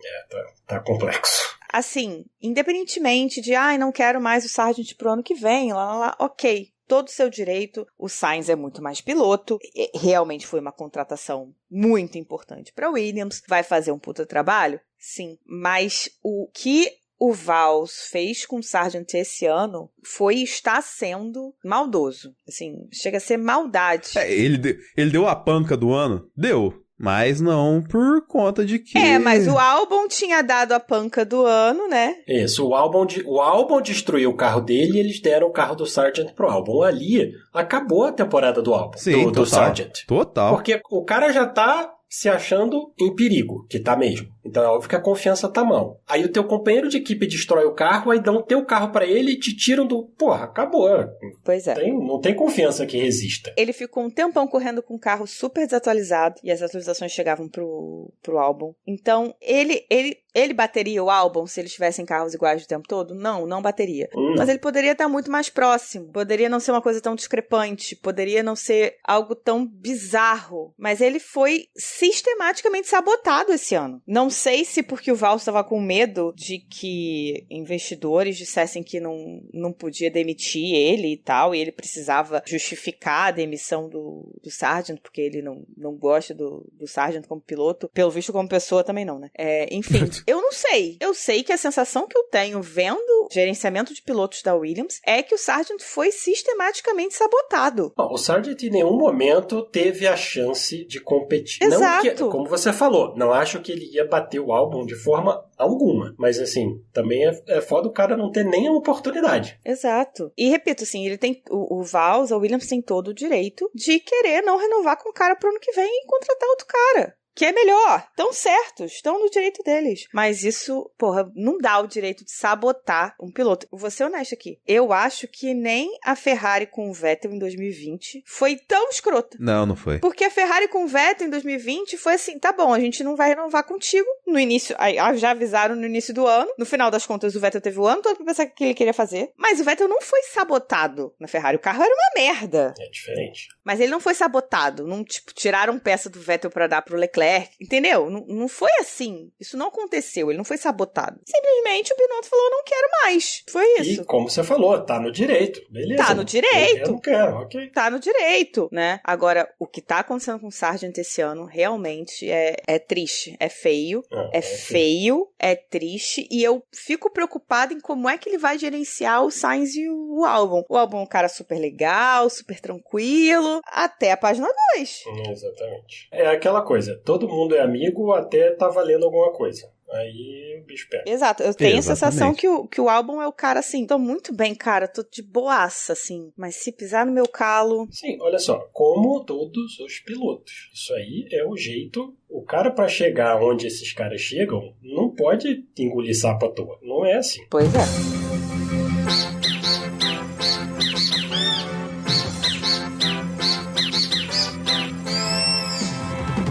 Tá complexo. Assim, independentemente de, não quero mais o Sargent pro ano que vem, lá, ok. Todo o seu direito, o Sainz é muito mais piloto, realmente foi uma contratação muito importante para Williams, vai fazer um puta trabalho? Sim, mas o que o Vals fez com o Sargent esse ano está sendo maldoso, assim, chega a ser maldade. Ele deu a panca do ano? Deu. Mas não por conta de que... mas o Albon tinha dado a panca do ano, né? Isso, o Albon destruiu o carro dele e eles deram o carro do Sargent pro Albon. Ali, acabou a temporada do Albon, do Sargent. Total. Porque o cara já tá se achando em perigo, que tá mesmo. Então é óbvio que a confiança tá mal. Aí o teu companheiro de equipe destrói o carro, aí dão o teu carro pra ele e te tiram do... Porra, acabou. Pois é. Não tem confiança que resista. Ele ficou um tempão correndo com um carro super desatualizado e as atualizações chegavam pro Albon. Então, ele bateria o Albon se eles tivessem carros iguais o tempo todo? Não bateria. Mas ele poderia estar muito mais próximo. Poderia não ser uma coisa tão discrepante. Poderia não ser algo tão bizarro. Mas ele foi sistematicamente sabotado esse ano. Não sei se porque o Vals estava com medo de que investidores dissessem que não podia demitir ele e tal, e ele precisava justificar a demissão do Sargent, porque ele não gosta do Sargent como piloto. Pelo visto, como pessoa também não, né? Enfim, eu não sei. Eu sei que a sensação que eu tenho vendo o gerenciamento de pilotos da Williams é que o Sargent foi sistematicamente sabotado. O Sargent em nenhum momento teve a chance de competir. Exato. Não, como você falou, não acho que ele ia bater o Albon de forma alguma. Mas, assim, também é foda o cara não ter nenhuma oportunidade. Exato. E, repito, assim, ele tem... O Vals, a Williams tem todo o direito de querer não renovar com o cara pro ano que vem e contratar outro cara. Que é melhor. Estão certos. Estão no direito deles. Mas isso, não dá o direito de sabotar um piloto. Vou ser honesta aqui. Eu acho que nem a Ferrari com o Vettel em 2020 foi tão escrota. Não foi. Porque a Ferrari com o Vettel em 2020 foi assim, tá bom, a gente não vai renovar contigo. No início, já avisaram no início do ano. No final das contas, o Vettel teve o ano todo pra pensar o que ele queria fazer. Mas o Vettel não foi sabotado na Ferrari. O carro era uma merda. É diferente. Mas ele não foi sabotado. Não, tiraram peça do Vettel pra dar pro Leclerc. Entendeu? Não foi assim. Isso não aconteceu. Ele não foi sabotado. Simplesmente o Binotto falou, não quero mais. Foi isso. E como você falou, tá no direito. Beleza. Tá no direito. Eu não quero, ok. Tá no direito, né? Agora, o que tá acontecendo com o Sargent esse ano realmente é triste. É feio. É feio. É triste. E eu fico preocupada em como é que ele vai gerenciar o Sainz e o Albon. O Albon é um cara super legal, super tranquilo. Até a página 2. Exatamente. É aquela coisa. todo mundo é amigo até tá valendo alguma coisa. Aí o bicho pega. Exato, eu tenho a sensação Exatamente. que o álbum é o cara assim, tô muito bem, cara, tô de boaça, assim, mas se pisar no meu calo... Sim, olha só, como todos os pilotos. Isso aí é o jeito... O cara, pra chegar onde esses caras chegam, não pode engolir sapo à toa. Não é assim. Pois é.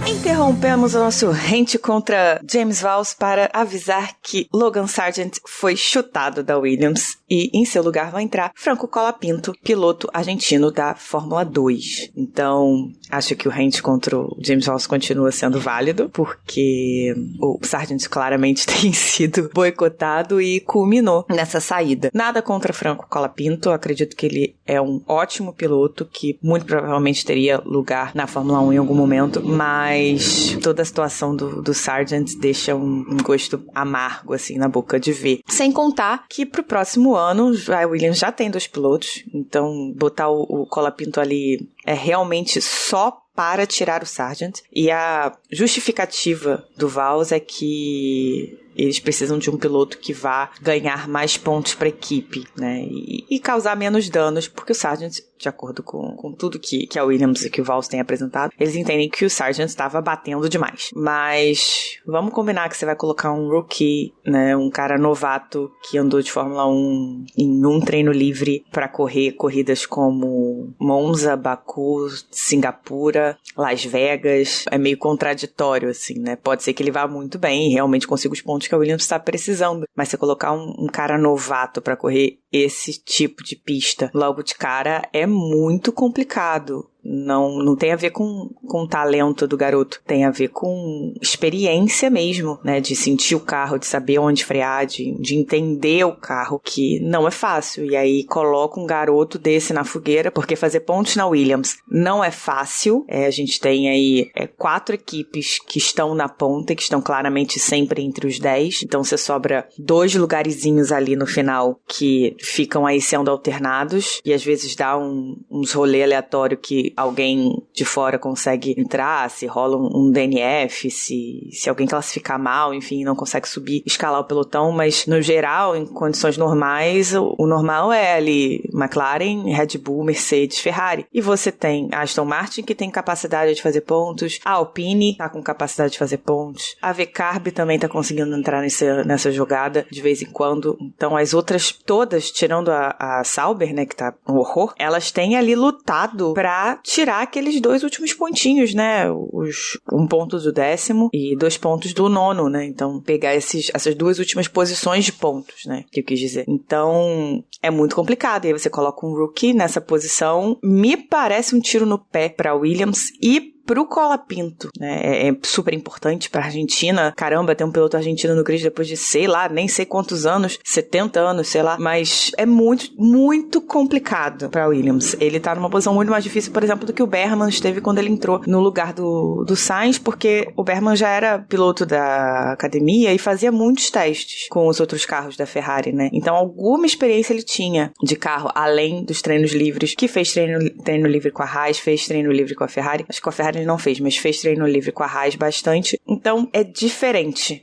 Interrompemos o nosso rente contra James Vowles para avisar que Logan Sargent foi chutado da Williams e em seu lugar vai entrar Franco Colapinto, piloto argentino da Fórmula 2. Então, acho que o rente contra o James Vowles continua sendo válido, porque o Sargent claramente tem sido boicotado e culminou nessa saída. Nada contra Franco Colapinto, acredito que ele é um ótimo piloto que muito provavelmente teria lugar na Fórmula 1 em algum momento, mas toda a situação do Sargent deixa um gosto amargo assim na boca de ver. Sem contar que pro próximo ano a Williams já tem 2 pilotos, então botar o Colapinto ali é realmente só para tirar o Sargent. E a justificativa do Vowles é que eles precisam de um piloto que vá ganhar mais pontos para a equipe, né? E causar menos danos, porque o Sargent, de acordo com tudo que a Williams e que o Vowles tem apresentado, eles entendem que o Sargent estava batendo demais. Mas vamos combinar que você vai colocar um rookie, né? Um cara novato que andou de Fórmula 1 em um treino livre para correr corridas como Monza, Baku, Singapura, Las Vegas. É meio contraditório, assim, né? Pode ser que ele vá muito bem e realmente consiga os pontos que a Williams está precisando, mas você colocar um cara novato para correr esse tipo de pista logo de cara é muito complicado. Não tem a ver com o talento do garoto, tem a ver com experiência mesmo, né, de sentir o carro, de saber onde frear, de entender o carro, que não é fácil. E aí coloca um garoto desse na fogueira, porque fazer pontos na Williams não é fácil. A gente tem aí 4 equipes que estão na ponta e que estão claramente sempre entre os 10, então você sobra 2 lugarzinhos ali no final que ficam aí sendo alternados, e às vezes dá uns rolê aleatório que alguém de fora consegue entrar, se rola um DNF, se alguém classificar mal, enfim, não consegue subir, escalar o pelotão, mas no geral, em condições normais, o normal é ali McLaren, Red Bull, Mercedes, Ferrari. E você tem a Aston Martin, que tem capacidade de fazer pontos, a Alpine tá com capacidade de fazer pontos, a V-Carb também tá conseguindo entrar nessa jogada de vez em quando. Então as outras todas, tirando a Sauber, né, que tá um horror, elas têm ali lutado pra tirar aqueles 2 últimos pontinhos, né? 1 ponto do 10º e 2 pontos do 9º, né? Então, pegar essas 2 últimas posições de pontos, né? Que eu quis dizer. Então, é muito complicado. E aí você coloca um rookie nessa posição. Me parece um tiro no pé pra Williams e pro Colapinto, né? É super importante pra Argentina. Caramba, tem um piloto argentino no grid depois de, sei lá, nem sei quantos anos, 70 anos, sei lá. Mas é muito, muito complicado pra Williams. Ele tá numa posição muito mais difícil, por exemplo, do que o Berman esteve quando ele entrou no lugar do Sainz, porque o Berman já era piloto da academia e fazia muitos testes com os outros carros da Ferrari, né? Então, alguma experiência ele tinha de carro, além dos treinos livres, que fez treino livre com a Haas, fez treino livre com a Ferrari. Acho que com a Ferrari ele não fez, mas fez treino livre com a Haas bastante. Então, é diferente.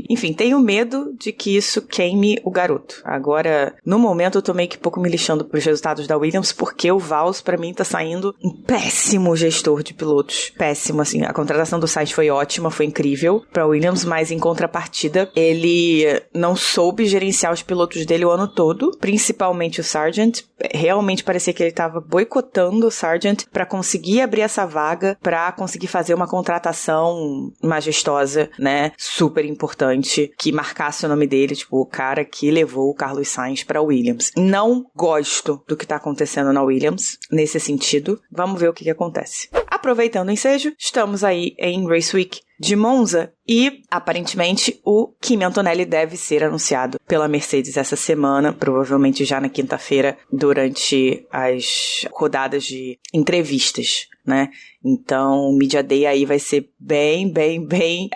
Enfim, tenho medo de que isso queime o garoto. Agora, no momento, eu tô meio que pouco me lixando pros resultados da Williams, porque o Vowles, pra mim, tá saindo um péssimo gestor de pilotos. Péssimo, assim. A contratação do Sainz foi ótima, foi incrível pra Williams, mas em contrapartida, ele não soube gerenciar os pilotos dele o ano todo, principalmente o Sargent. Realmente parecia que ele tava boicotando o Sargent pra conseguir abrir essa vaga, pra conseguir fazer uma contratação majestosa, né, super importante, que marcasse o nome dele, tipo, o cara que levou o Carlos Sainz pra Williams. Não gosto do que tá acontecendo na Williams, nesse sentido. Vamos ver o que acontece. Aproveitando o ensejo, estamos aí em Race Week de Monza e, aparentemente, o Kimi Antonelli deve ser anunciado pela Mercedes essa semana, provavelmente já na quinta-feira, durante as rodadas de entrevistas, né? Então, o Media Day aí vai ser bem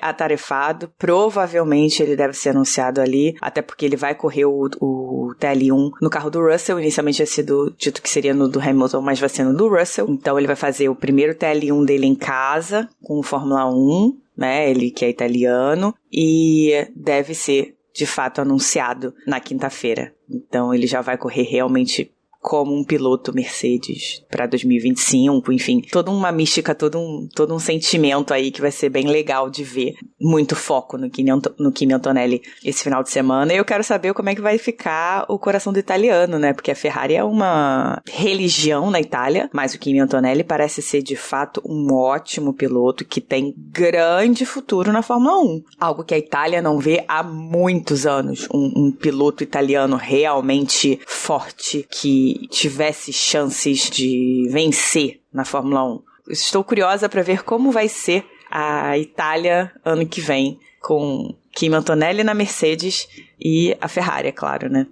atarefado. Provavelmente ele deve ser anunciado ali, até porque ele vai correr o TL1 no carro do Russell. Inicialmente tinha sido dito que seria no do Hamilton, mas vai ser no do Russell. Então, ele vai fazer o primeiro TL1 dele em casa, com o Fórmula 1, né? Ele que é italiano, e deve ser, de fato, anunciado na quinta-feira. Então, ele já vai correr realmente como um piloto Mercedes para 2025, enfim, toda uma mística, todo um sentimento aí que vai ser bem legal de ver. Muito foco no Kimi Antonelli esse final de semana. E eu quero saber como é que vai ficar o coração do italiano, né? Porque a Ferrari é uma religião na Itália, mas o Kimi Antonelli parece ser, de fato, um ótimo piloto que tem grande futuro na Fórmula 1. Algo que a Itália não vê há muitos anos. Um piloto italiano realmente forte, que tivesse chances de vencer na Fórmula 1. Estou curiosa para ver como vai ser a Itália ano que vem, com Kimi Antonelli na Mercedes e a Ferrari, é claro, né?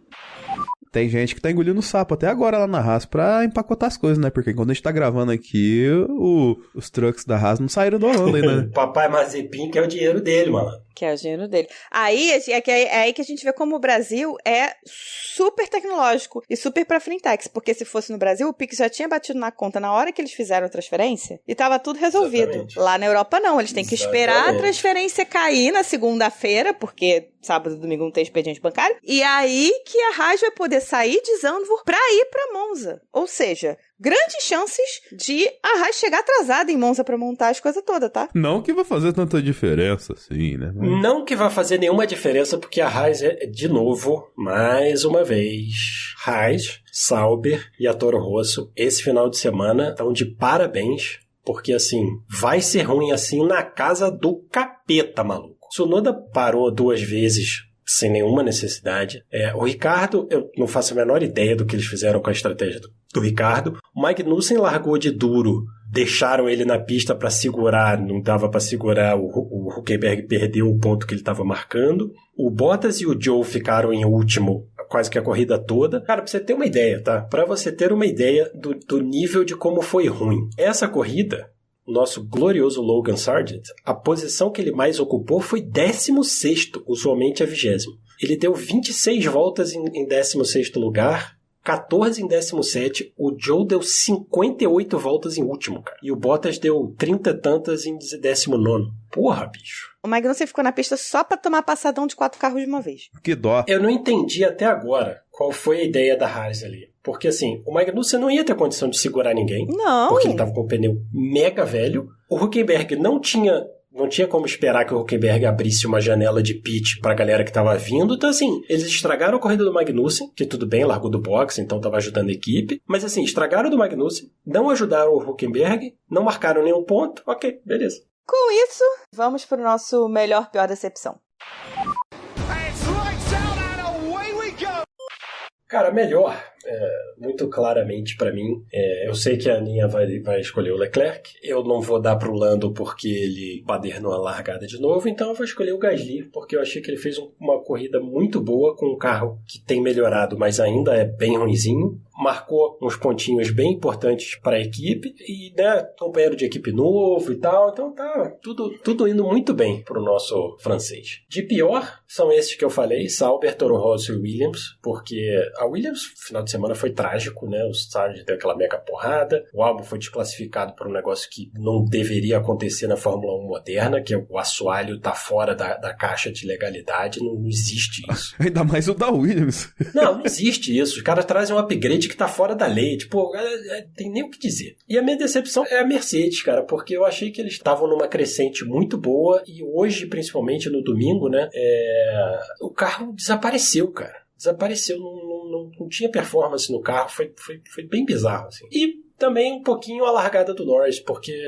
Tem gente que tá engolindo sapo até agora lá na Haas pra empacotar as coisas, né? Porque quando a gente tá gravando aqui, os trucks da Haas não saíram do Holanda ainda, né? Papai Mazepin, que é o dinheiro dele, mano. Que é o dinheiro dele. Aí é aí que a gente vê como o Brasil é super tecnológico e super pra frentex, porque se fosse no Brasil, o Pix já tinha batido na conta na hora que eles fizeram a transferência e tava tudo resolvido. Exatamente. Lá na Europa não, eles têm que esperar a transferência cair na segunda-feira, porque sábado e domingo não tem expediente bancário, e aí que a Haas vai poder sair de Zandvoort pra ir pra Monza. Ou seja, grandes chances de a Haas chegar atrasada em Monza pra montar as coisas todas, tá? Não que vai fazer tanta diferença assim, né? Não que vai fazer nenhuma diferença, porque a Haas é, de novo, mais uma vez, Haas, Sauber e a Toro Rosso, esse final de semana estão de parabéns, porque assim, vai ser ruim assim na casa do capeta, maluco. Tsunoda parou 2 vezes sem nenhuma necessidade. O Ricardo, eu não faço a menor ideia do que eles fizeram com a estratégia do Ricardo. O Magnussen largou de duro, deixaram ele na pista para segurar, não dava para segurar, o Hülkenberg perdeu o ponto que ele estava marcando. O Bottas e o Zhou ficaram em último quase que a corrida toda. Cara, pra você ter uma ideia, tá? Pra você ter uma ideia do nível de como foi ruim. Essa corrida, o nosso glorioso Logan Sargent, a posição que ele mais ocupou foi 16º, usualmente a 20º. Ele deu 26 voltas em 16º lugar, 14 em 17º, o Zhou deu 58 voltas em último, cara. E o Bottas deu 30 e tantas em 19º. Porra, bicho. O Magnussen ficou na pista só pra tomar passadão de 4 carros de uma vez. Que dó. Eu não entendi até agora qual foi a ideia da Haas ali. Porque assim, o Magnussen não ia ter condição de segurar ninguém. Não. Porque ele tava com um pneu mega velho. O Hülkenberg não tinha como esperar que o Hülkenberg abrisse uma janela de pit pra galera que tava vindo. Então, assim, eles estragaram a corrida do Magnussen, que tudo bem, largou do box, então tava ajudando a equipe. Mas, assim, estragaram do Magnussen, não ajudaram o Hülkenberg, não marcaram nenhum ponto. Ok, beleza. Com isso, vamos pro nosso melhor, pior decepção. Cara, melhor, muito claramente pra mim, eu sei que a Aninha vai escolher o Leclerc, eu não vou dar pro Lando porque ele badernou a largada de novo, então eu vou escolher o Gasly, porque eu achei que ele fez uma corrida muito boa com um carro que tem melhorado, mas ainda é bem ruinzinho. Marcou uns pontinhos bem importantes para a equipe e, né, companheiro de equipe novo e tal, então tá tudo indo muito bem pro nosso francês. De pior são esses que eu falei, Sauber, Toro Rosso e Williams, porque a Williams, final de semana, foi trágico, né, o Sargent deu aquela mega porrada, o Albon foi desclassificado por um negócio que não deveria acontecer na Fórmula 1 moderna, que é o assoalho tá fora da caixa de legalidade, não existe isso. Ainda mais o da Williams. Não existe isso, os caras trazem um upgrade que tá fora da lei, tipo, tem nem o que dizer. E a minha decepção é a Mercedes, cara, porque eu achei que eles estavam numa crescente muito boa e hoje, principalmente no domingo, né, o carro desapareceu, cara. Desapareceu, não tinha performance no carro, foi bem bizarro, assim. E também um pouquinho a largada do Norris, porque,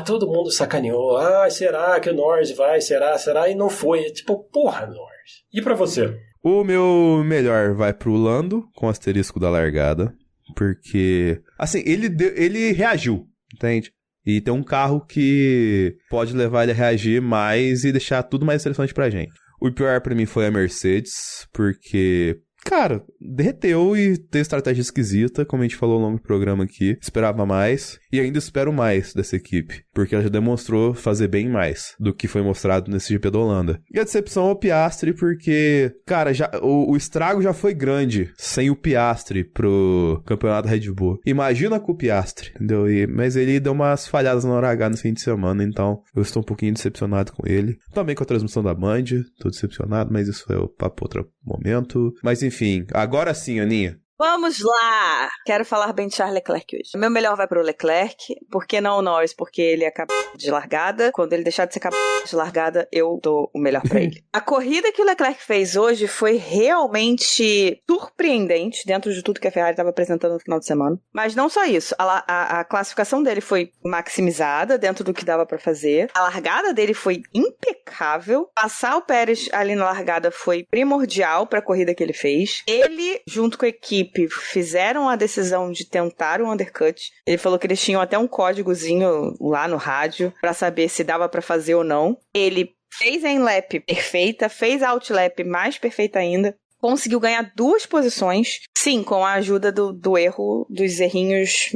todo mundo sacaneou. Será que o Norris vai? Será? E não foi. Tipo, porra, Norris. E pra você? O meu melhor vai pro Lando, com o asterisco da largada, porque, assim, ele reagiu, entende? E tem um carro que pode levar ele a reagir mais e deixar tudo mais interessante pra gente. O pior pra mim foi a Mercedes, porque cara, derreteu e teve estratégia esquisita, como a gente falou ao longo do programa aqui. Esperava mais e ainda espero mais dessa equipe, porque ela já demonstrou fazer bem mais do que foi mostrado nesse GP da Holanda. E a decepção é o Piastri, porque, cara, já, o estrago já foi grande sem o Piastri pro campeonato Red Bull. Imagina com o Piastri, entendeu? Mas ele deu umas falhadas na hora H no fim de semana, então eu estou um pouquinho decepcionado com ele. Também com a transmissão da Band, tô decepcionado, mas isso é o papo outro momento. Mas enfim, agora sim, Aninha. Vamos lá! Quero falar bem de Charles Leclerc hoje. Meu melhor vai pro Leclerc. Por que não o Norris? Porque ele acabou de largada. Quando ele deixar de ser capaz de largada, eu dou o melhor pra ele. A corrida que o Leclerc fez hoje foi realmente surpreendente dentro de tudo que a Ferrari estava apresentando no final de semana. Mas não só isso. A classificação dele foi maximizada dentro do que dava pra fazer. A largada dele foi impecável. Passar o Pérez ali na largada foi primordial pra corrida que ele fez. Ele, junto com a equipe, fizeram a decisão de tentar o undercut. Ele falou que eles tinham até um códigozinho lá no rádio pra saber se dava pra fazer ou não. Ele fez a in-lap perfeita, fez a out-lap mais perfeita ainda. Conseguiu ganhar 2 posições, sim, com a ajuda do erro, dos errinhos,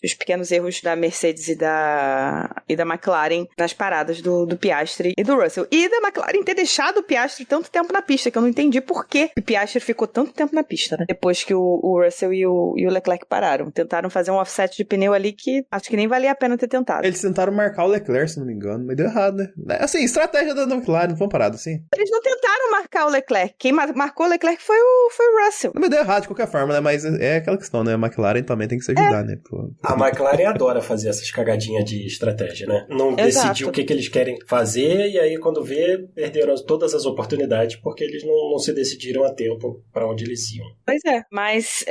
os pequenos erros da Mercedes e da McLaren nas paradas do Piastri e do Russell. E da McLaren ter deixado o Piastri tanto tempo na pista, que eu não entendi por que o Piastri ficou tanto tempo na pista, né? Depois que o Russell e o Leclerc pararam. Tentaram fazer um offset de pneu ali que acho que nem valia a pena ter tentado. Eles tentaram marcar o Leclerc, se não me engano, mas deu errado, né? Assim, estratégia da McLaren, não foi uma parada assim. Eles não tentaram marcar o Leclerc. Quem marcou o Leclerc foi o Russell. Mas deu errado de qualquer forma, né? Mas é aquela questão, né? A McLaren também tem que se ajudar, né? A McLaren adora fazer essas cagadinhas de estratégia, né? Não decidir o que eles querem fazer e aí quando vê, perderam todas as oportunidades porque eles não se decidiram a tempo para onde eles iam. Pois é, mas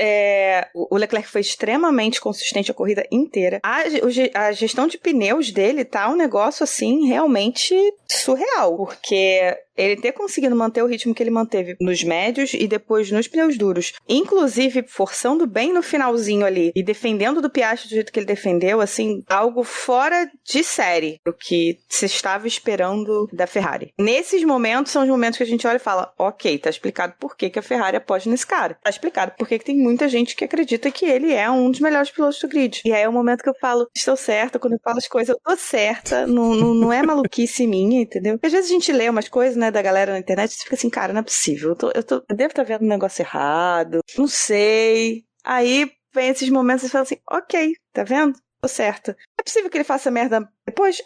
o Leclerc foi extremamente consistente a corrida inteira. A gestão de pneus dele tá um negócio, assim, realmente surreal, porque ele ter conseguido manter o ritmo que ele manteve nos médios e depois nos pneus duros, inclusive forçando bem no finalzinho ali e defendendo do Piastri do jeito que ele defendeu, assim, algo fora de série do que se estava esperando da Ferrari. Nesses momentos são os momentos que a gente olha e fala, ok, tá explicado por que a Ferrari aposta nesse cara. Tá explicado por que tem muita gente que acredita que ele é um dos melhores pilotos do grid. E aí é o momento que eu falo, estou certa, quando eu falo as coisas, eu tô certa, não é maluquice minha, entendeu? Porque às vezes a gente lê umas coisas, né, da galera na internet e fica assim, cara, não é possível, eu devo estar vendo um negócio errado, não sei. Aí vem esses momentos e você fala assim, ok, tá vendo? Tô certa. É possível que ele faça merda depois?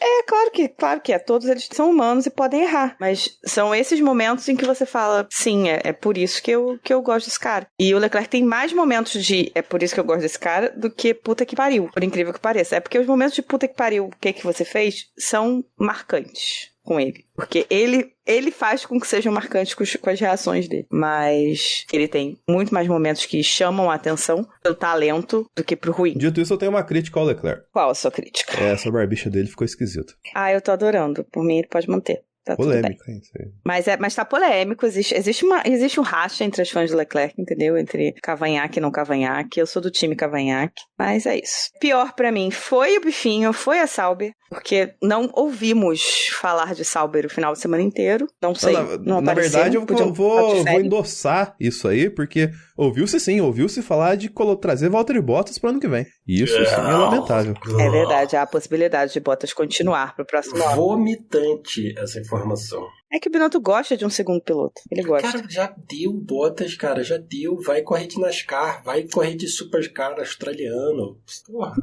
Claro que é. Todos eles são humanos e podem errar. Mas são esses momentos em que você fala, sim, é por isso que eu gosto desse cara. E o Leclerc tem mais momentos de é por isso que eu gosto desse cara do que puta que pariu, por incrível que pareça. É porque os momentos de puta que pariu, o que você fez, são marcantes com ele. Porque ele faz com que sejam marcantes com as reações dele. Mas ele tem muito mais momentos que chamam a atenção pelo talento do que pro ruim. Dito isso, eu tenho uma crítica ao Leclerc. Qual a sua crítica? Essa barbicha dele ficou esquisita. Eu tô adorando. Por mim, ele pode manter. Tá polêmico, hein? Isso aí. Mas tá polêmico. Existe um racha entre as fãs do Leclerc, entendeu? Entre Cavanhaque e não Cavanhaque. Eu sou do time Cavanhaque. Mas é isso. Pior pra mim foi o Bifinho, foi a Sauber. Porque não ouvimos falar de Sauber o final de semana inteiro. Não sei. Na verdade, eu vou endossar isso aí, porque ouviu-se falar de trazer Valtteri Bottas pro ano que vem. E isso sim é lamentável. É verdade, há a possibilidade de Bottas continuar pro próximo ano. Vomitante essa informação. É que o Binotto gosta de um segundo piloto. Ele gosta. Cara, já deu Bottas, cara. Já deu. Vai correr de NASCAR. Vai correr de Supercar australiano. Porra.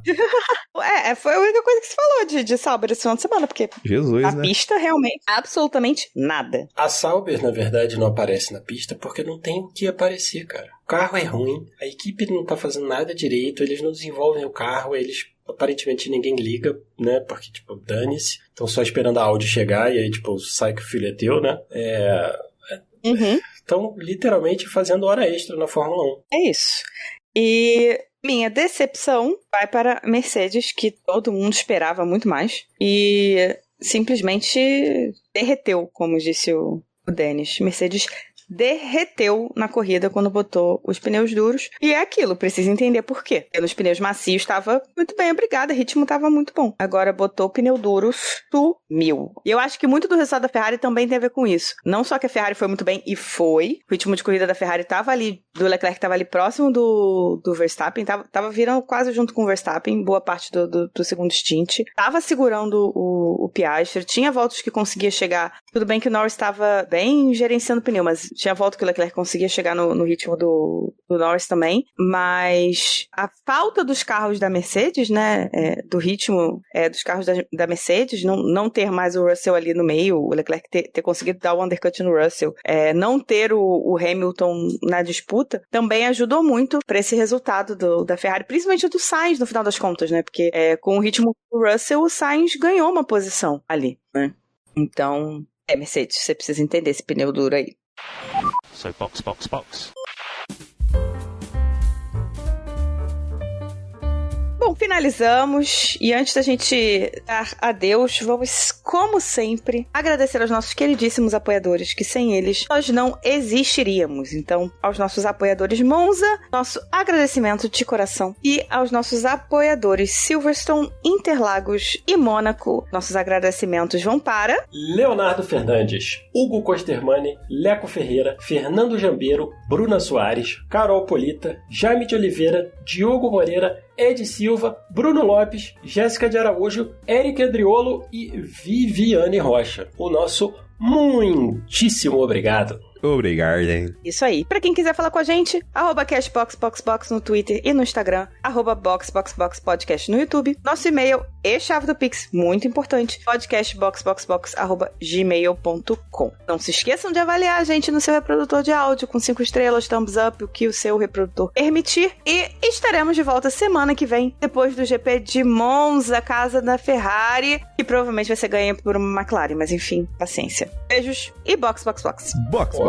Foi a única coisa que se falou de Sauber esse final de semana, porque a pista realmente, absolutamente nada. A Sauber, na verdade, não aparece na pista porque não tem o que aparecer, cara. O carro é ruim, a equipe não tá fazendo nada direito, eles não desenvolvem o carro, aparentemente ninguém liga, né? Porque, dane-se. Estão só esperando a Audi chegar e aí, sai que o filho é teu, né? Estão literalmente fazendo hora extra na Fórmula 1. É isso. E minha decepção vai para a Mercedes, que todo mundo esperava muito mais. E simplesmente derreteu, como disse o Dennis. Mercedes derreteu na corrida quando botou os pneus duros. E é aquilo, precisa entender por quê. Pelos pneus macios estava muito bem, obrigada, o ritmo estava muito bom. Agora botou pneu duro, sumiu. E eu acho que muito do resultado da Ferrari também tem a ver com isso. Não só que a Ferrari foi muito bem, e foi. O ritmo de corrida da Ferrari estava ali, do Leclerc estava ali próximo do Verstappen, tava virando quase junto com o Verstappen, boa parte do segundo stint. Tava segurando o Piastri, tinha voltas que conseguia chegar. Tudo bem que o Norris estava bem gerenciando o pneu, mas tinha volta que o Leclerc conseguia chegar no ritmo do Norris também. Mas a falta dos carros da Mercedes, né, do ritmo dos carros da Mercedes, não ter mais o Russell ali no meio, o Leclerc ter conseguido dar o undercut no Russell, não ter o Hamilton na disputa, também ajudou muito para esse resultado da Ferrari, principalmente do Sainz no final das contas, né, porque com o ritmo do Russell, o Sainz ganhou uma posição ali, né. Então, Mercedes, você precisa entender esse pneu duro aí. So box. Bom, finalizamos e antes da gente dar adeus, vamos, como sempre, agradecer aos nossos queridíssimos apoiadores, que sem eles nós não existiríamos. Então, aos nossos apoiadores Monza, nosso agradecimento de coração, e aos nossos apoiadores Silverstone, Interlagos e Mônaco, nossos agradecimentos vão para Leonardo Fernandes, Hugo Costermani, Leco Ferreira, Fernando Jambeiro, Bruna Soares, Carol Polita, Jaime de Oliveira, Diogo Moreira, Ed Silva, Bruno Lopes, Jéssica de Araújo, Eric Adriolo e Viviane Rocha. O nosso muitíssimo obrigado. Obrigado, hein? Isso aí. Pra quem quiser falar com a gente, @cashboxboxbox no Twitter e no Instagram, @boxboxboxpodcast no YouTube, nosso e-mail e chave do Pix, muito importante, podcastboxboxbox@gmail.com. Não se esqueçam de avaliar a gente no seu reprodutor de áudio com 5 estrelas, thumbs up, o que o seu reprodutor permitir, e estaremos de volta semana que vem, depois do GP de Monza, casa da Ferrari, que provavelmente vai ser ganha por uma McLaren, mas enfim, paciência. Beijos e box. Box. Box.